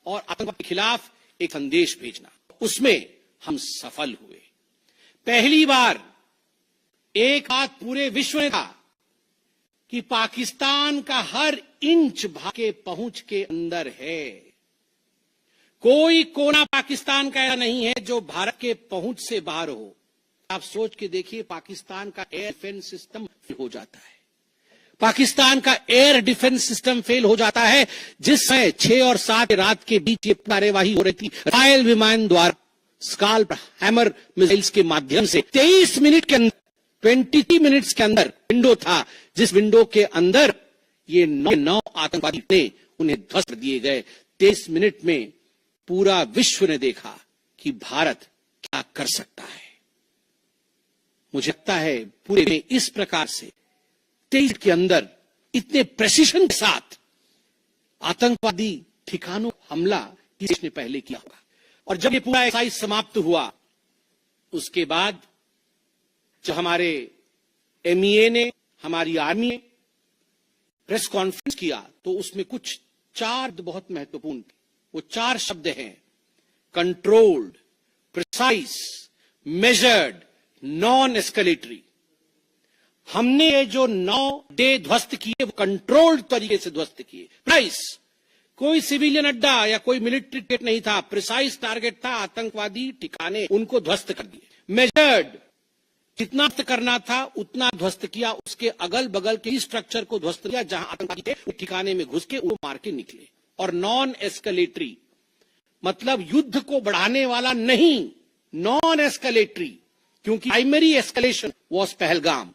और आतंकवाद के खिलाफ एक संदेश भेजना। उसमें हम सफल हुए। पहली बार एक बात पूरे विश्व ने कहा कि पाकिस्तान का हर इंच भारत के पहुंच के अंदर है। कोई कोना पाकिस्तान का ऐसा नहीं है जो भारत के पहुंच से बाहर हो। आप सोच के देखिए, पाकिस्तान का एयर डिफेंस सिस्टम फेल हो जाता है। पाकिस्तान का एयर डिफेंस सिस्टम फेल हो जाता है। जिस समय 6 और 7 रात के बीच ये कार्यवाही हो रही थी, राफेल विमान द्वारा स्काल्प हैमर मिसाइल्स के माध्यम से 23 मिनट के अंदर, 23 मिनट्स के अंदर विंडो था, जिस विंडो के अंदर ये 9 आतंकवादी ने उन्हें ध्वस्त कर दिए गए। 23 मिनट में पूरा विश्व ने देखा कि भारत क्या कर सकता है। मुझे लगता है पूरे में इस प्रकार से 23 के अंदर इतने प्रेसिशन के साथ आतंकवादी ठिकानों हमला देश ने पहले किया होगा। और जब ये पूरा एक्सरसाइज समाप्त हुआ, उसके बाद जब हमारे एमईए ने, हमारी आर्मी ने प्रेस कॉन्फ्रेंस किया, तो उसमें कुछ 4 बहुत महत्वपूर्ण थे। वो 4 शब्द हैं: controlled, precise, measured, non escalatory. हमने ये जो 9 डे ध्वस्त किए, वो कंट्रोल्ड तरीके से ध्वस्त किए। प्राइस, कोई सिविलियन अड्डा या कोई मिलिट्री टारगेट नहीं था, प्रिसाइज टारगेट था, आतंकवादी ठिकाने, उनको ध्वस्त कर दिए। मेजर्ड, जितना ध्वस्त करना था उतना ध्वस्त किया, उसके अगल बगल के स्ट्रक्चर को ध्वस्त किया जहां आतंकवादी थे, उस ठिकाने में घुस के उनको मार के निकले। और नॉन एस्केलेटरी मतलब युद्ध को बढ़ाने वाला नहीं, नॉन एस्केलेटरी, क्योंकि प्राइमरी एस्केलेशन वॉज पहलगाम।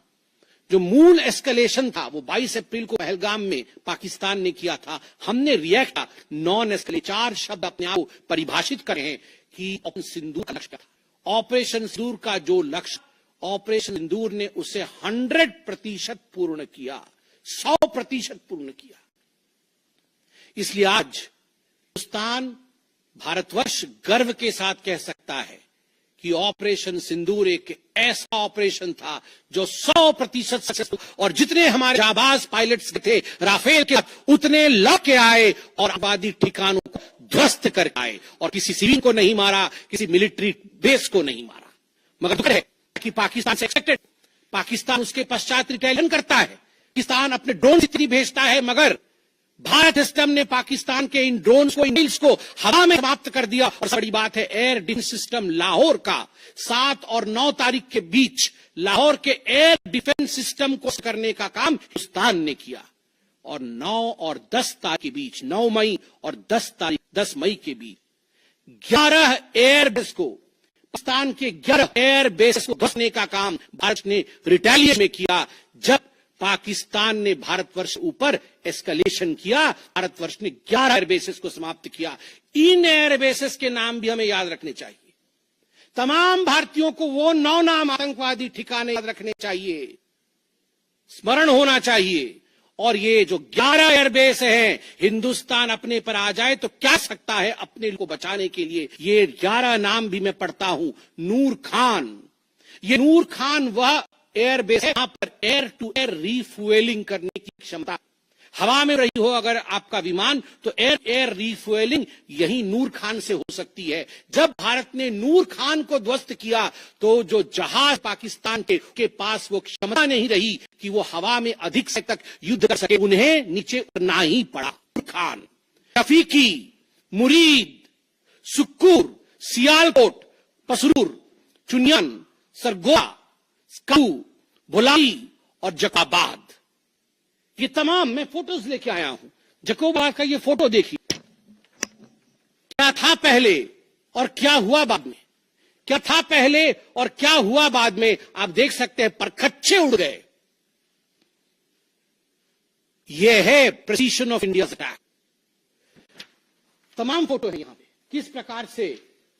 जो मूल एस्केलेशन था वो 22 अप्रैल को पहलगाम में पाकिस्तान ने किया था। हमने रिएक्ट किया, नॉन एस्केलेट। 4 शब्द अपने आप को परिभाषित कर रहे हैं कि ऑपरेशन सिंदूर का लक्ष्य था। ऑपरेशन सिंदूर का जो लक्ष्य, ऑपरेशन सिंदूर ने उसे 100% पूर्ण किया, 100% पूर्ण किया। इसलिए आज हिंदुस्तान, भारतवर्ष गर्व के साथ कह सकता है कि ऑपरेशन सिंदूर एक ऐसा ऑपरेशन था जो 100% सक्सेसफुल, और जितने हमारे जाबाज पायलट्स थे राफेल के, उतने लग के आए और आबादी ठिकानों को ध्वस्त करके आए, और किसी सिविल को नहीं मारा, किसी मिलिट्री बेस को नहीं मारा। मगर दुख है कि पाकिस्तान से एक्सपेक्टेड, पाकिस्तान उसके पश्चात रिटेलिएशन करता है, पाकिस्तान अपने ड्रोन इतनी भेजता है, मगर भारत सिस्टम ने पाकिस्तान के इन ड्रोन्स को, इन मिसाइल्स को हवा में समाप्त कर दिया। और सबसे बड़ी बात है, एयर डिफेंस सिस्टम लाहौर का 7 और 9 तारीख के बीच लाहौर के एयर डिफेंस सिस्टम को करने का काम हिंदुस्तान ने किया। और 9 और 10 तारीख के बीच, 9 मई और 10 मई के बीच 11 एयरबेस को, पाकिस्तान के 11 एयरबेस को ध्वस्तने का काम भारत ने रिटेलिएशन में किया। जब पाकिस्तान ने भारतवर्ष ऊपर एस्केलेशन किया, भारतवर्ष ने 11 एयरबेसेस को समाप्त किया। इन एयरबेसेस के नाम भी हमें याद रखने चाहिए। तमाम भारतीयों को वो 9 नाम आतंकवादी ठिकाने याद रखने चाहिए, स्मरण होना चाहिए। और ये जो 11 एयरबेस हैं, हिंदुस्तान अपने पर आ जाए तो क्या सकता है अपने को बचाने के लिए। ये 11 नाम भी मैं पढ़ता हूं। नूर खान, ये नूर खान वह एयर बेस है, वहां पर एयर टू एयर रिफ्यूएलिंग करने की क्षमता। हवा में रही हो अगर आपका विमान तो एयर एयर रिफ्यूएलिंग यही नूर खान से हो सकती है। जब भारत ने नूर खान को ध्वस्त किया तो जो जहाज पाकिस्तान के पास वो क्षमता नहीं रही कि वो हवा में अधिक समय तक युद्ध कर सके, उन्हें नीचे उतरना ही पड़ा। नूर खान, रफीकी, मुरीद, सुक्कुर, सियालकोट, पसरूर, चुनियन, सरगोदा, स्कू, भोलाई और जकाबाद, ये तमाम मैं फोटोज लेके आया हूं। जकोबाद का ये फोटो देखिए, क्या था पहले और क्या हुआ बाद में, क्या था पहले और क्या हुआ बाद में, आप देख सकते हैं परखच्चे उड़ गए। यह है प्रेसिशन ऑफ इंडियाज अटैक। तमाम फोटो है यहां पे, किस प्रकार से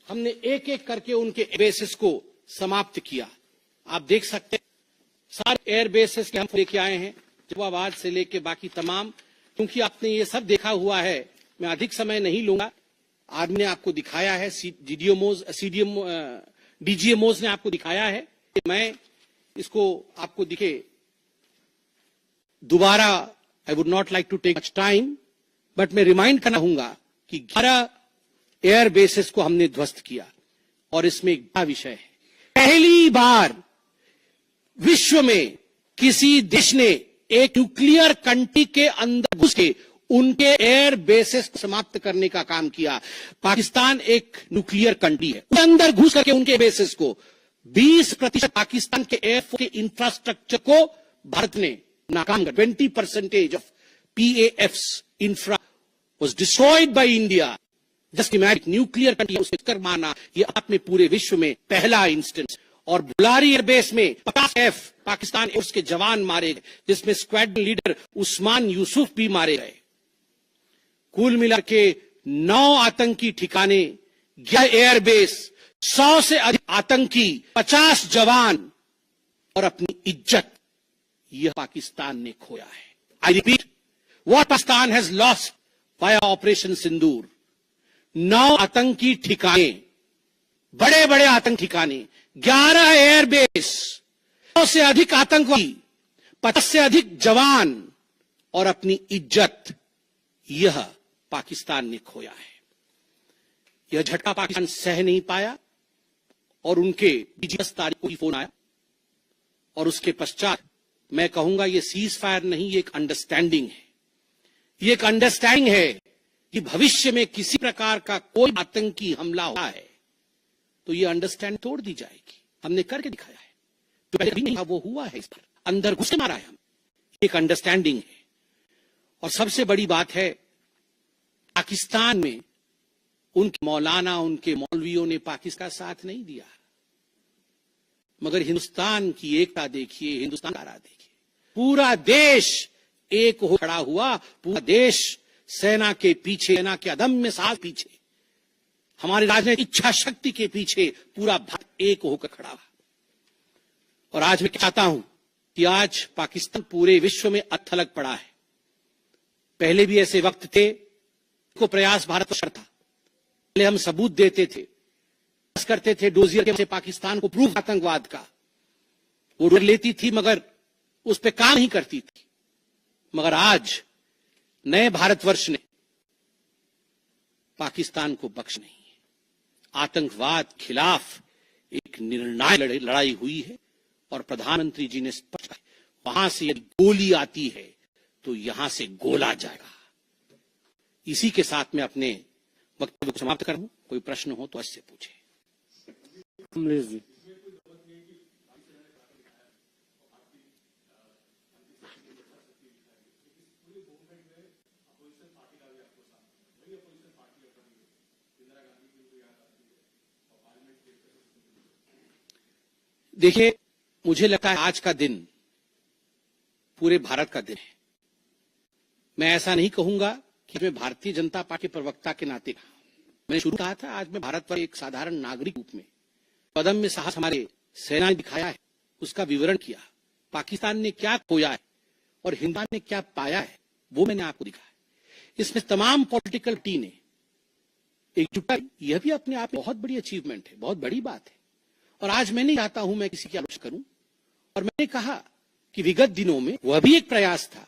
हमने एक एक करके उनके बेसिस को समाप्त किया। आप देख सकते हैं सारे एयर बेसिस के हम लेके आए हैं, जवाबाद से लेके बाकी तमाम। क्योंकि आपने ये सब देखा हुआ है, मैं अधिक समय नहीं लूंगा। आदमी ने आपको दिखाया है, डीजीएमओज ने आपको दिखाया है। मैं इसको आपको दिखे दोबारा, I would not like to take much time, but मैं रिमाइंड करना चाहूंगा कि 11 एयर बेसिस को हमने ध्वस्त किया। और इसमें एक बड़ा विषय है, पहली बार विश्व में किसी देश ने एक न्यूक्लियर कंट्री के अंदर घुस के उनके एयर बेसिस को समाप्त करने का काम किया। पाकिस्तान एक न्यूक्लियर कंट्री है, उसके अंदर घुस करके उनके बेसिस को 20% पाकिस्तान के एयरफोर्स के इंफ्रास्ट्रक्चर को भारत ने नाकाम कर 20% of PAF's infra was destroyed by India. Just imagine, nuclear country उसके कर माना, ये आप में पूरे विश्व में पहला इंस्टेंस। और बुलारी एयरबेस में 50 पाकिस्तान एयरफोर्स के जवान मारे गए, जिसमें स्क्वाड्रन लीडर उस्मान यूसुफ भी मारे गए। कुल मिलाकर के 9 आतंकी ठिकाने, 11 एयरबेस, 100 से अधिक आतंकी, 50 जवान और अपनी इज्जत, यह पाकिस्तान ने खोया है। I repeat, what Pakistan has lost by Operation Sindoor. 9 आतंकी ठिकाने, बड़े बड़े आतंकी ठिकाने, 11 एयरबेस, 100 से अधिक आतंकवादी, 50 से अधिक जवान और अपनी इज्जत, यह पाकिस्तान ने खोया है। यह झटका पाकिस्तान सह नहीं पाया और उनके 20 तारीख को ही फोन आया। और उसके पश्चात मैं कहूंगा ये सीज फायर नहीं, ये एक अंडरस्टैंडिंग है। ये एक अंडरस्टैंडिंग है कि भविष्य में किसी प्रकार का कोई आतंकी हमला होता है तो ये अंडरस्टैंड तोड़ दी जाएगी। हमने करके दिखाया है, जो पहले भी नहीं था वो हुआ है। इस पर अंदर घुस के मारा है हम, एक अंडरस्टैंडिंग है। और सबसे बड़ी बात है, पाकिस्तान में उनके मौलाना, उनके मौलवियों ने पाकिस्तान का साथ नहीं दिया, मगर हिंदुस्तान की एकता देखिए, हिंदुस्तान का देखिए, पूरा देश एक हो खड़ा हुआ। पूरा देश सेना के पीछे, सेना के अदम्य साथ पीछे, हमारी राजनीतिक इच्छा शक्ति के पीछे पूरा भारत एक होकर खड़ा हुआ। और आज मैं चाहता हूं कि आज पाकिस्तान पूरे विश्व में अथलग पड़ा है। पहले भी ऐसे वक्त थे को प्रयास भारत का था, पहले हम सबूत देते थे, करते थे डोजियर के पाकिस्तान को प्रूफ आतंकवाद का, वो डर लेती थी मगर उस पर काम नहीं करती थी। मगर आज नए भारतवर्ष ने पाकिस्तान को बख्श नहीं है। आतंकवाद खिलाफ एक निर्णायक लड़ाई हुई है और प्रधानमंत्री जी ने स्पष्ट कहा, वहां से यदि गोली आती है तो यहां से गोला जाएगा। इसी के साथ मैं अपने वक्तव्य को समाप्त करूं। कोई प्रश्न हो तो इससे पूछे। कमलेश जी, देखिए, मुझे लगता है आज का दिन पूरे भारत का दिन है। मैं ऐसा नहीं कहूंगा कि मैं भारतीय जनता पार्टी के प्रवक्ता के नाते कहा, मैंने शुरू कहा था, आज मैं भारत पर एक साधारण नागरिक रूप में कदम में साहस हमारे सेना ने दिखाया है, उसका विवरण किया। पाकिस्तान ने क्या खोया है और हिंदुस्तान ने क्या पाया है वो मैंने आपको दिखाया। इसमें तमाम पॉलिटिकल टीम ने एकजुटता, यह भी अपने आप में बहुत बड़ी अचीवमेंट है, बहुत बड़ी बात है। और आज मैं नहीं चाहता हूं मैं किसी की आलोचना करूं और मैंने कहा कि विगत दिनों में वह भी एक प्रयास था,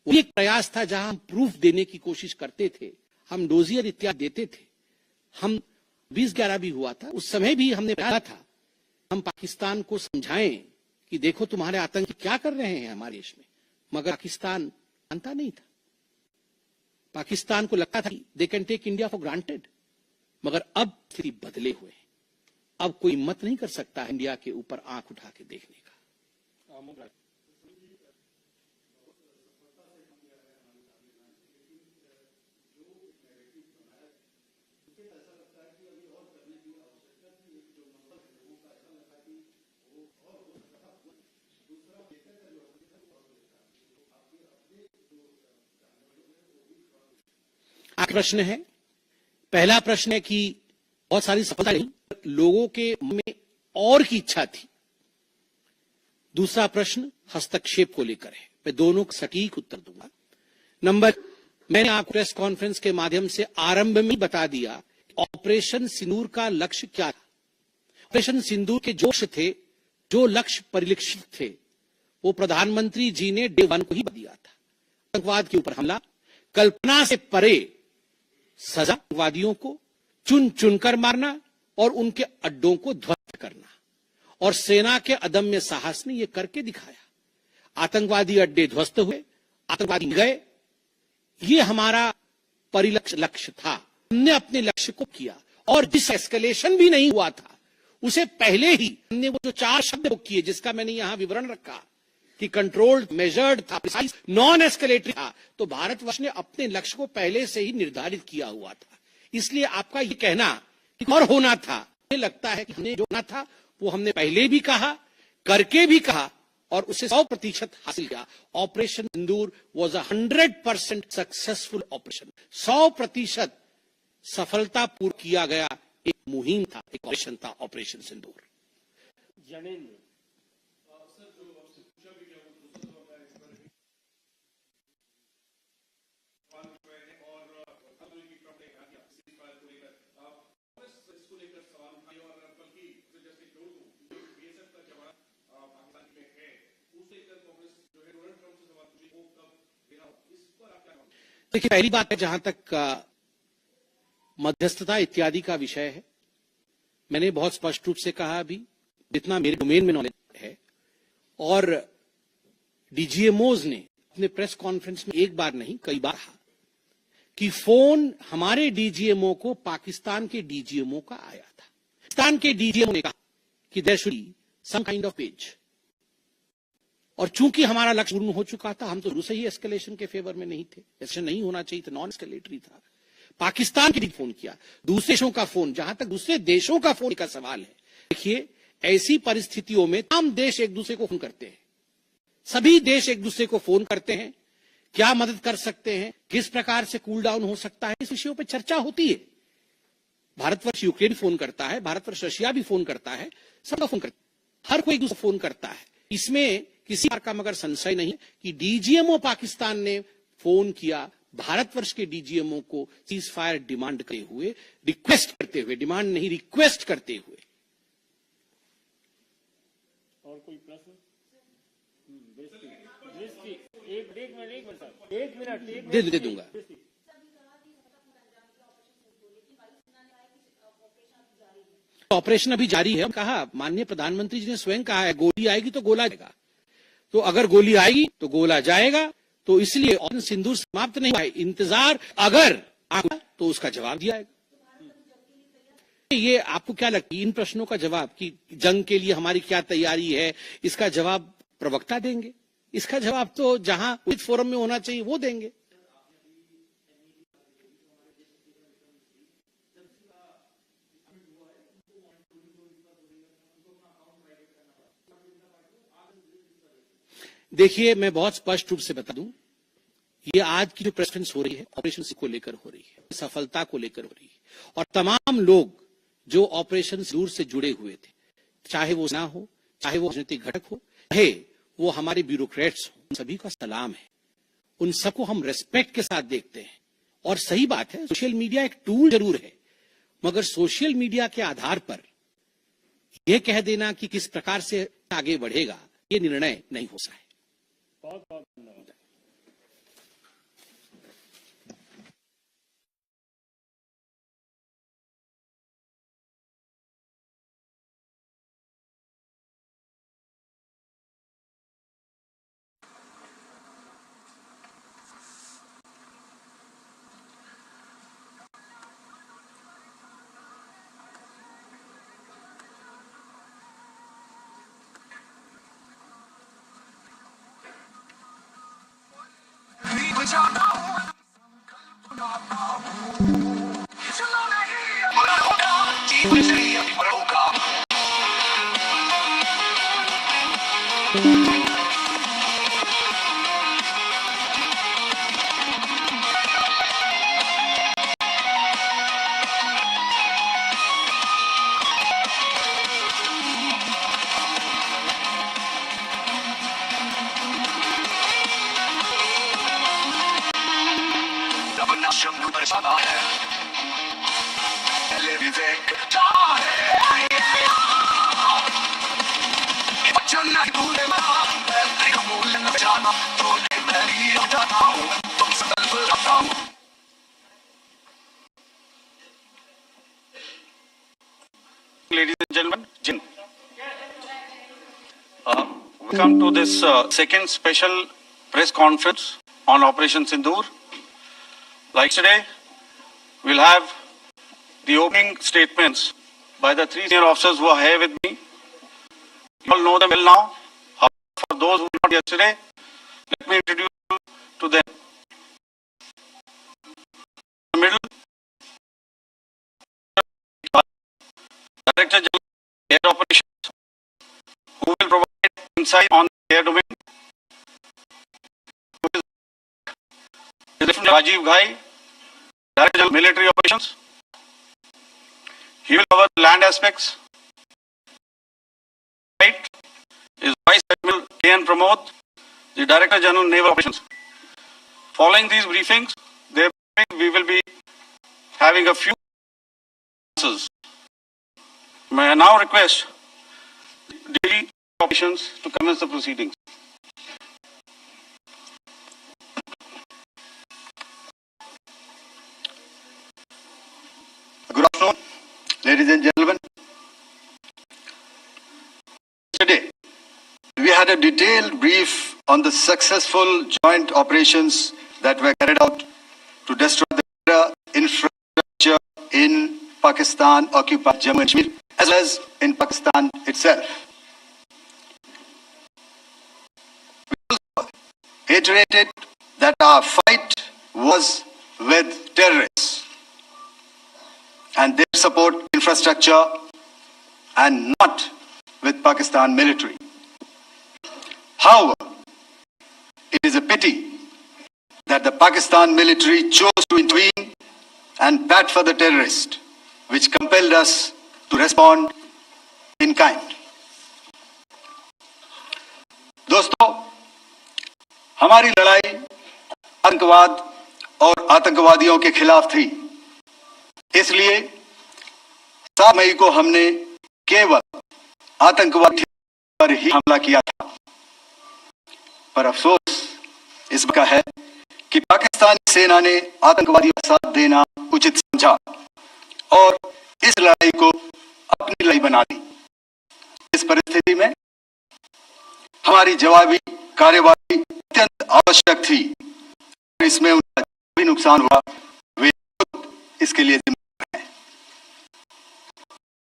वो भी एक प्रयास था जहां हम प्रूफ देने की कोशिश करते थे, हम डोजियर इत्यादि देते थे, हम 2011 भी हुआ था, उस समय भी हमने कहा था हम पाकिस्तान को समझाएं कि देखो तुम्हारे आतंकी क्या कर रहे हैं हमारे देश में, मगर पाकिस्तान मानता नहीं था। पाकिस्तान को लगता था कि they can take India for granted, मगर अब स्थिति बदले हुए हैं। अब कोई हिम्मत नहीं कर सकता इंडिया के ऊपर आंख उठा के देखने का। प्रश्न है, पहला प्रश्न है कि बहुत सारी सफलता नहीं, लोगों के मन में और की इच्छा थी। दूसरा प्रश्न हस्तक्षेप को लेकर है, मैं दोनों का सटीक उत्तर दूंगा। नंबर, मैंने आपको प्रेस कॉन्फ्रेंस के माध्यम से आरंभ में बता दिया ऑपरेशन सिंदूर का लक्ष्य क्या था। ऑपरेशन सिंदूर के जो लक्ष्य थे, जो लक्ष्य परिलक्षित थे, वो प्रधानमंत्री जी ने डे 1 को ही दिया था। आतंकवाद के ऊपर हमला, कल्पना से परे सजा, आतंकवादियों को चुन चुनकर मारना और उनके अड्डों को ध्वस्त करना, और सेना के अदम्य साहस ने यह करके दिखाया। आतंकवादी अड्डे ध्वस्त हुए, आतंकवादी गए, ये हमारा लक्ष्य था। हमने अपने लक्ष्य को किया, और जिस एस्केलेशन भी नहीं हुआ था उसे पहले ही हमने वो जो 4 शब्द किए, जिसका मैंने यहां विवरण रखा कि कंट्रोल्ड, मेजर्ड था, प्रिसाइज, नॉन एस्केलेटरी था, तो भारतवर्ष ने अपने लक्ष्य को पहले से ही निर्धारित किया हुआ था। इसलिए आपका ये कहना कि और होना था, मुझे लगता है कि हमने जो होना था वो हमने पहले भी कहा, करके भी कहा, और उसे 100% हासिल किया। Operation Sindoor was 100% successful operation, 100% सफलतापूर्वक किया गया एक मुहिम था, एक ऑपरेशन था ऑपरेशन सिंदूर। देखिए, पहली बात है, जहां तक मध्यस्थता इत्यादि का विषय है, मैंने बहुत स्पष्ट रूप से कहा अभी, जितना मेरे डोमेन में नॉलेज है, और डीजीएमओज ने अपने प्रेस कॉन्फ्रेंस में एक बार नहीं कई बार कहा कि फोन हमारे डीजीएमओ को पाकिस्तान के डीजीएमओ का आया था। पाकिस्तान के डीजीएमओ ने कहा कि there should be some kind of pause, और चूंकि हमारा लक्ष्य पूर्ण हो चुका था, हम तो शुरू से ही एस्केलेशन के फेवर में नहीं थे, ऐसा नहीं होना चाहिए था, नॉन एस्केलेटरी था। पाकिस्तान के फोन किया, दूसरे देशों का फोन, जहां तक दूसरे देशों का फोन का सवाल है, देखिए ऐसी परिस्थितियों में तमाम देश एक दूसरे को फोन करते हैं, सभी देश एक दूसरे को फोन करते हैं, क्या मदद कर सकते हैं, किस प्रकार से कूल डाउन हो सकता है, इस विषयों पर चर्चा होती है। भारतवर्ष यूक्रेन फोन करता है, भारतवर्ष रशिया भी फोन करता है, सबका फोन करता है, हर कोई एक दूसरे फोन करता है। इसमें किसी प्रकार का मगर संशय नहीं कि डीजीएमओ पाकिस्तान ने फोन किया भारतवर्ष के डीजीएमओ को सीज फायर डिमांड करते हुए, रिक्वेस्ट करते हुए, डिमांड नहीं रिक्वेस्ट करते हुए। और कोई प्रश्न? एक मिनट दे दूंगा। ऑपरेशन अभी जारी है। कहा, माननीय प्रधानमंत्री जी ने स्वयं कहा है, गोली आएगी तो गोला जाएगा, तो अगर गोली आएगी तो गोला जाएगा, तो इसलिए ऑपरेशन सिंदूर समाप्त नहीं हुआ है, इंतजार अगर आएगा तो उसका जवाब दिया जाएगा। ये आपको क्या लगता है, इन प्रश्नों का जवाब कि जंग के लिए हमारी क्या तैयारी है, इसका जवाब प्रवक्ता देंगे, इसका जवाब तो जहां उचित फोरम में होना चाहिए वो देंगे। देखिए, मैं बहुत स्पष्ट रूप से बता दूं, ये आज की जो प्रेस कॉन्फ्रेंस हो रही है ऑपरेशन को लेकर हो रही है, सफलता को लेकर हो रही है, और तमाम लोग जो ऑपरेशन सिंदूर से जुड़े हुए थे, चाहे वो सेना हो, चाहे वो राजनीतिक घटक हो, चाहे वो हमारे ब्यूरोक्रेट्स हो, उन सभी का सलाम है, उन सबको हम रेस्पेक्ट के साथ देखते हैं। और सही बात है, सोशल मीडिया एक टूल जरूर है, मगर सोशल मीडिया के आधार पर यह कह देना कि किस प्रकार से आगे बढ़ेगा, ये निर्णय नहीं हो सका है। बहुत बहुत धन्यवाद। Ladies and gentlemen, welcome to this second special press conference on Operation Sindoor. Like today, we'll have the opening statements by the three senior officers who are here with me. You all know them well now. However, for those who were not yesterday, let me introduce you to them. In the middle, Director General Air Operations, who will provide insight on the air domain. Lieutenant Rajiv Ghai, Director General Military Operations. He will cover the land aspects. Right is Vice Admiral K.N. Pramod, the Director General Naval Operations. Following these briefings, we will be having a few answers. May I now request DG Operations to commence the proceedings. Good afternoon, ladies and gentlemen. Today, we had a detailed brief on the successful joint operations that were carried out to destroy the infrastructure in Pakistan-occupied Jammu and Kashmir, as well as in Pakistan itself. We also iterated that our fight was with terrorists and their support infrastructure and not with Pakistan military. However, it is a pity that the Pakistan military chose to intervene and bat for the terrorist, which compelled us to respond in kind. दोस्तों, हमारी लड़ाई आतंकवाद और आतंकवादियों के खिलाफ थी। इसलिए 7 मई को हमने केवल आतंकवादी पर ही हमला किया था। पर अफसोस इस बात का है कि पाकिस्तानी सेना ने आतंकवादियों का साथ देना उचित समझा और इस लड़ाई को अपनी लड़ाई बना दी। इस परिस्थिति में हमारी जवाबी कार्यवाही अत्यंत आवश्यक थी। इसमें उनका भी नुकसान हुआ, वे खुद इसके लिए जिम्मेदार हैं।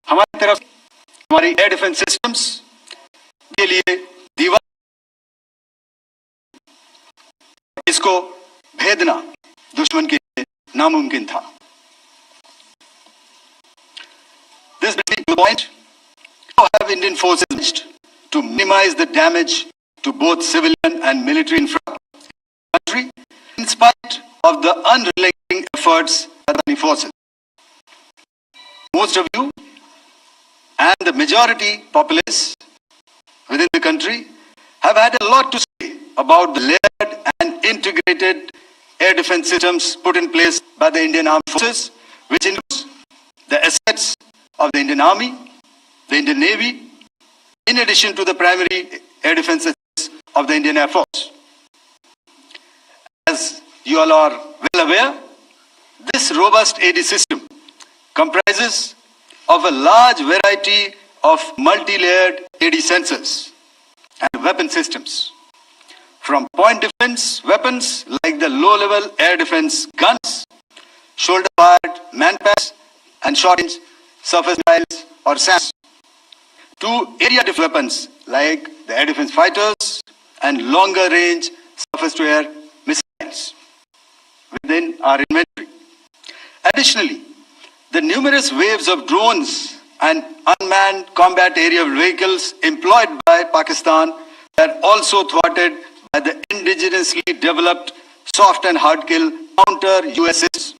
हमारी तरफ हमारी एयर डिफेंस सिस्टम्स के लिए दीवार इसको भेदना दुश्मन के लिए नामुमकिन था। This brings me to the point: how have Indian forces managed to minimize the damage to both civilian and military infrastructure in spite of the unrelenting efforts of the forces? Most of you and the majority populace within the country have had a lot to say about the layered and integrated air defense systems put in place by the Indian Armed Forces, which includes the assets of the Indian Army, the Indian Navy, in addition to the primary air defense systems of the Indian Air Force. As you all are well aware, this robust AD system comprises of a large variety of multi-layered AD sensors and weapon systems. From point defense weapons like the low-level air defense guns, shoulder-fired man-packs, and short-range surface missiles or SAMs, to area defense weapons like the air defense fighters and longer-range surface-to-air missiles within our inventory. Additionally, the numerous waves of drones and unmanned combat aerial vehicles employed by Pakistan are also thwarted by the indigenously developed soft and hard kill counter USS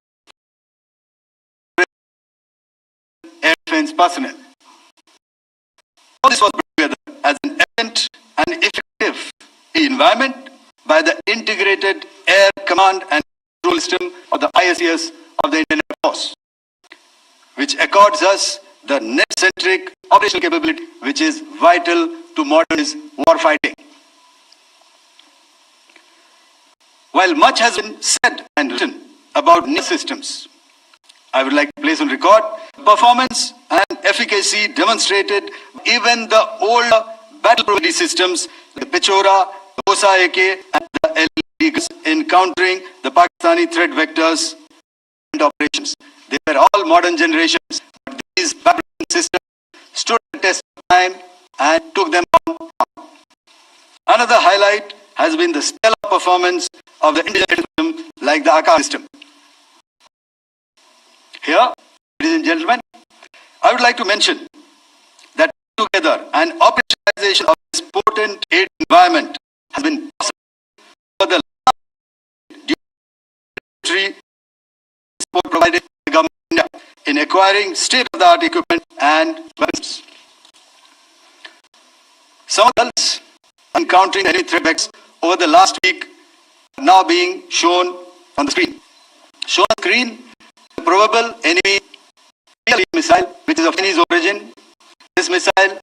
air defense personnel. All this was put together as an efficient and effective environment by the integrated air command and control system of the ISCS of the Indian Air Force, which accords us the net-centric operational capability which is vital to modern warfighting. While much has been said and written about new systems, I would like to place on record performance and efficacy demonstrated even the older battle-proven systems, the Pechora, the Osa AK, and the LD in countering the Pakistani threat vectors and operations. They were all modern generations, but these battle-proven systems stood the test of time and took them on. Another highlight has been the stellar performance of the indigenous system like the Akash system. Here, ladies and gentlemen, I would like to mention that together an operationalization of this potent aid environment has been possible for the support provided by the government of India in acquiring state-of-the-art equipment and weapons. Some results encountering enemy threat vectors over the last week are now being shown on the screen. Shown on the screen, the probable enemy missile, which is of Chinese origin. This missile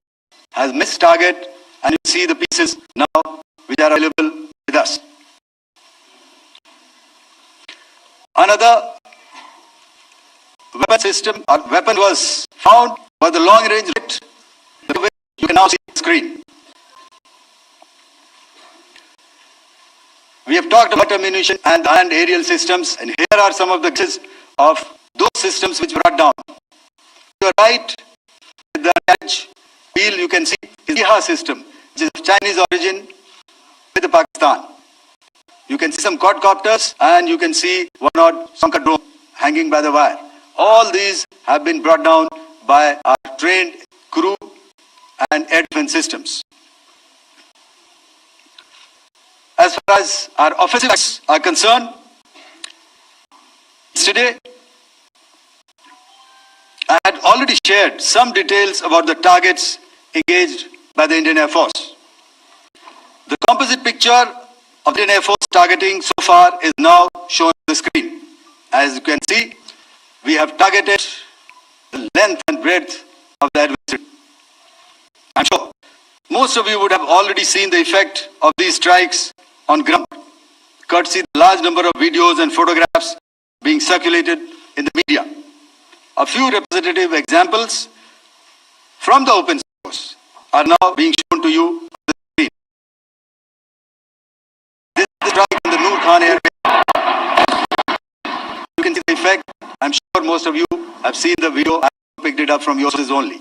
has missed target, and you see the pieces now which are available with us. Another weapon system or weapon was found for the long-range rocket, which you can now see on the screen. We have talked about ammunition and aerial systems, and here are some of the cases of those systems which brought down. To your right, with the edge wheel, you can see is the IHA system, which is of Chinese origin with the Pakistan. You can see some quadcopters, and you can see one odd Sanka drone hanging by the wire. All these have been brought down by our trained crew and air defense systems. As far as our offensive acts are concerned, yesterday I had already shared some details about the targets engaged by the Indian Air Force. The composite picture of the Indian Air Force targeting so far is now shown on the screen. As you can see, we have targeted the length and breadth of the adversary. I'm sure most of you would have already seen the effect of these strikes on ground, courtesy the large number of videos and photographs being circulated in the media. A few representative examples from the open source are now being shown to you on the screen. This is the strike in the Noor Khan Airway. You can see the effect. I'm sure most of you have seen the video. I picked it up from your sources only.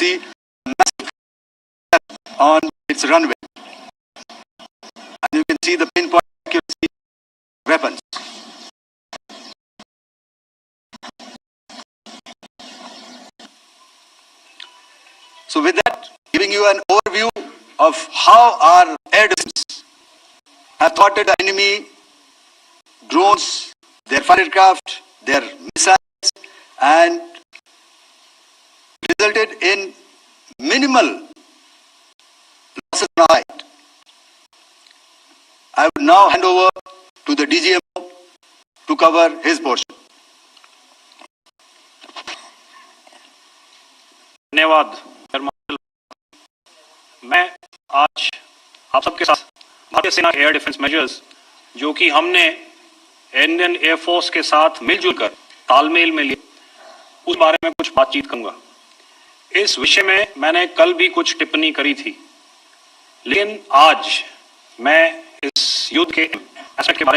See massive on its runway, and you can see the pinpoint accuracy weapons. So with that, giving you an overview of how our air defense have thwarted the enemy drones, their fighter aircraft, their missiles, and resulted in minimal losses on our side. I would now hand over to the DGMO to cover his portion. धन्यवाद air marshal. मैं आज आप सबके साथ भारतीय सेना के air defence measures जो कि हमने इंडियन एयरफोर्स के साथ मिलजुल कर तालमेल में लिए, उस बारे में कुछ बातचीत करूंगा। इस विषय में मैंने कल भी कुछ टिप्पणी करी थी, लेकिन आज मैं इस युद्ध के एस्पेक्ट के बारे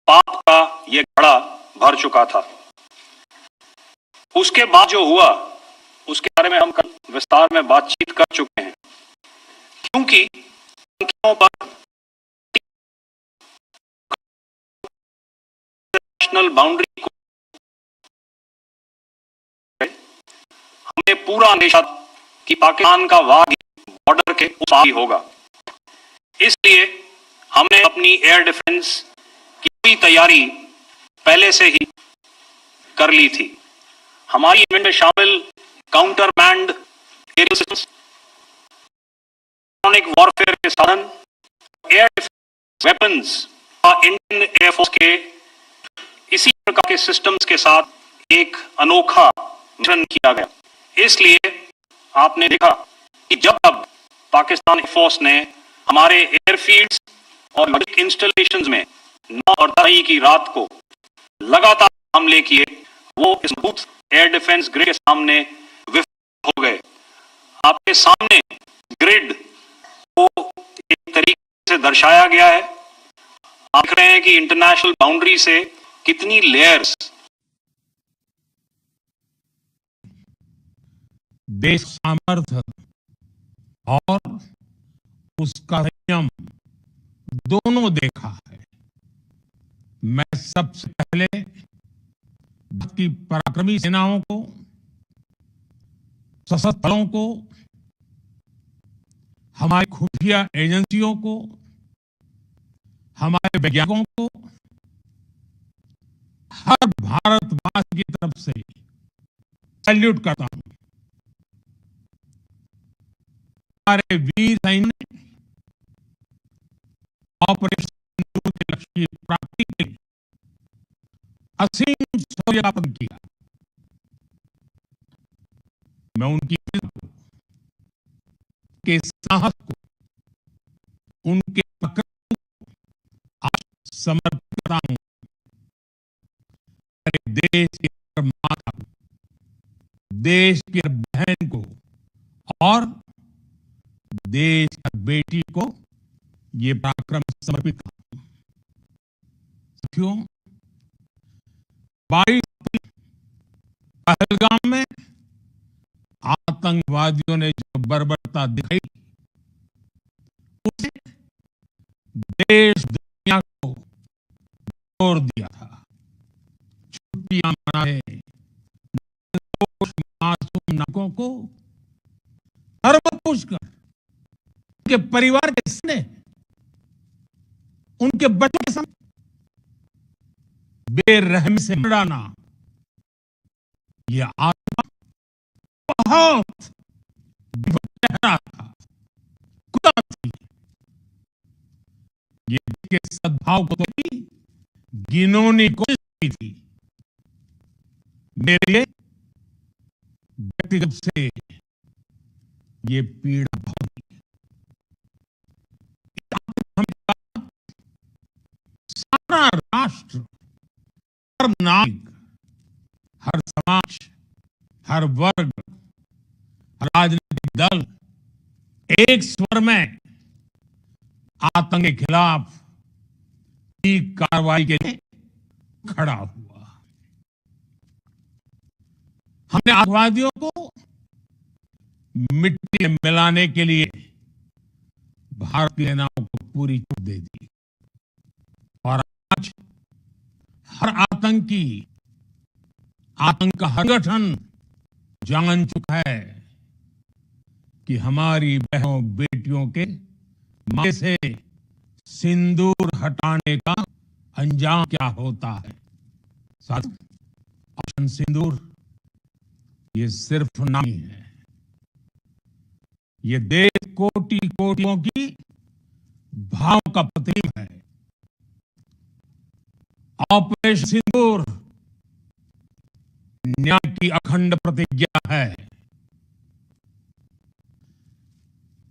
पाप का यह घड़ा भर चुका था। उसके बाद जो हुआ उसके बारे में हम कल विस्तार में बातचीत कर चुके हैं, क्योंकि संख्याओं पर नेशनल बाउंड्री को हमें पूरा अंदेशा कि पाकिस्तान का वार बॉर्डर के उस पार ही होगा। इसलिए हमने अपनी एयर डिफेंस की पूरी तैयारी पहले से ही कर ली थी। हमारी इवेंट में शामिल counter manned aerial systems, electronic warfare के साधन, एयर डिफेंस वेपन्स और इंडियन एयरफोर्स के इसी प्रकार के सिस्टम्स के साथ एक अनोखा मिश्रण किया गया। इसलिए आपने देखा कि जब अब पाकिस्तान एयरफोर्स ने हमारे एयरफील्ड्स और लॉजिस्टिक इंस्टॉलेशंस में 9 और 10 की रात को लगातार हमले किए, वो इस मजबूत एयर डिफेंस ग्रिड के सामने विफल हो गए। आपके सामने ग्रिड को एक तरीके से दर्शाया गया है। आप देख रहे हैं कि इंटरनेशनल बाउंड्री से कितनी लेयर्स देश सामर्थ्य और उसका संयम दोनों देखा है। मैं सबसे पहले भारत की पराक्रमी सेनाओं को, सशस्त्र बलों को, हमारी खुफिया एजेंसियों को, हमारे वैज्ञानिकों को, हर भारतवासी की तरफ से सैल्यूट करता हूं। हमारे वीर सैनिकों ने ऑपरेशन सिंदूर के लक्ष्य की प्राप्ति के लिए असीम शौर्य का प्रदर्शन किया। मैं उनकी के साहस को, उनके पराक्रम को आज समर्पित करता हूं। मेरे देश की हर माता को, देश की हर बहन को और देश की बेटी को ये पराक्रम समर्पित करता हूं। साथियों, 22 पहलगाम में आतंकवादियों ने जो बर्बरता दिखाई, उसे देश दुनिया को जोर दिया था। छुट्टियां मनाए मासूम नागरिकों को सर्वोच्च कर उनके परिवार के सामने, उनके बच्चों के सामने बेरहमी से मराना, यह आत्मा बहुत गहरा था, खुदा थी। ये के सद्भाव को तो गिनौनी कोशिश की थी। मेरे लिए व्यक्तिगत से ये पीड़ा बहुत हमारा राष्ट्र, हर नागरिक, हर समाज, हर वर्ग, हर राजनीतिक दल एक स्वर में आतंक के खिलाफ की कार्रवाई के लिए खड़ा हुआ। हमने आतंकवादियों को मिट्टी में मिलाने के लिए भारतीय सेनाओं को पूरी छूट दे दी और आज हर आतंकी, आतंक का संगठन जान चुका है कि हमारी बहनों बेटियों के माथे से सिंदूर हटाने का अंजाम क्या होता है। साथ ऑपरेशन सिंदूर ये सिर्फ नाम ही है, ये देश कोटि कोटियों की भाव का प्रतीक है। ऑपरेशन सिंदूर न्याय की अखंड प्रतिज्ञा है।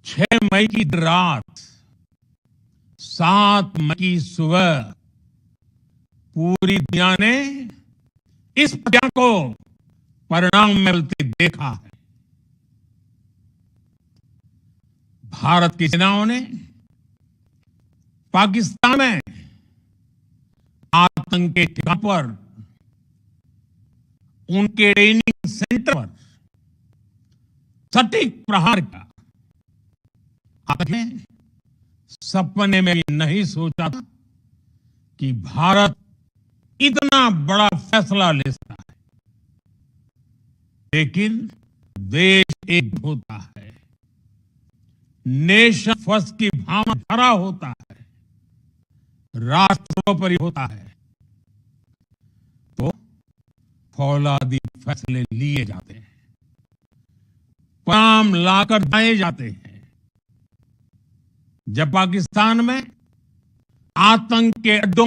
6 मई की रात, 7 मई की सुबह पूरी दुनिया ने इस प्रतिज्ञा को परिणाम मिलते देखा है। भारत की सेनाओं ने पाकिस्तान में आतंक के ठिकानों पर, उनके ट्रेनिंग सेंटर पर सटीक प्रहार किया। आतंक ने सपने में भी नहीं सोचा था कि भारत इतना बड़ा फैसला ले सकता है, लेकिन देश एक होता है, नेशन फर्स्ट की भावना भरा होता है, राष्ट्र सर्वोपरि होता है, तो फौलादी फैसले लिए जाते हैं, परिणाम लाकर जाए जाते हैं। जब पाकिस्तान में आतंक के अड्डों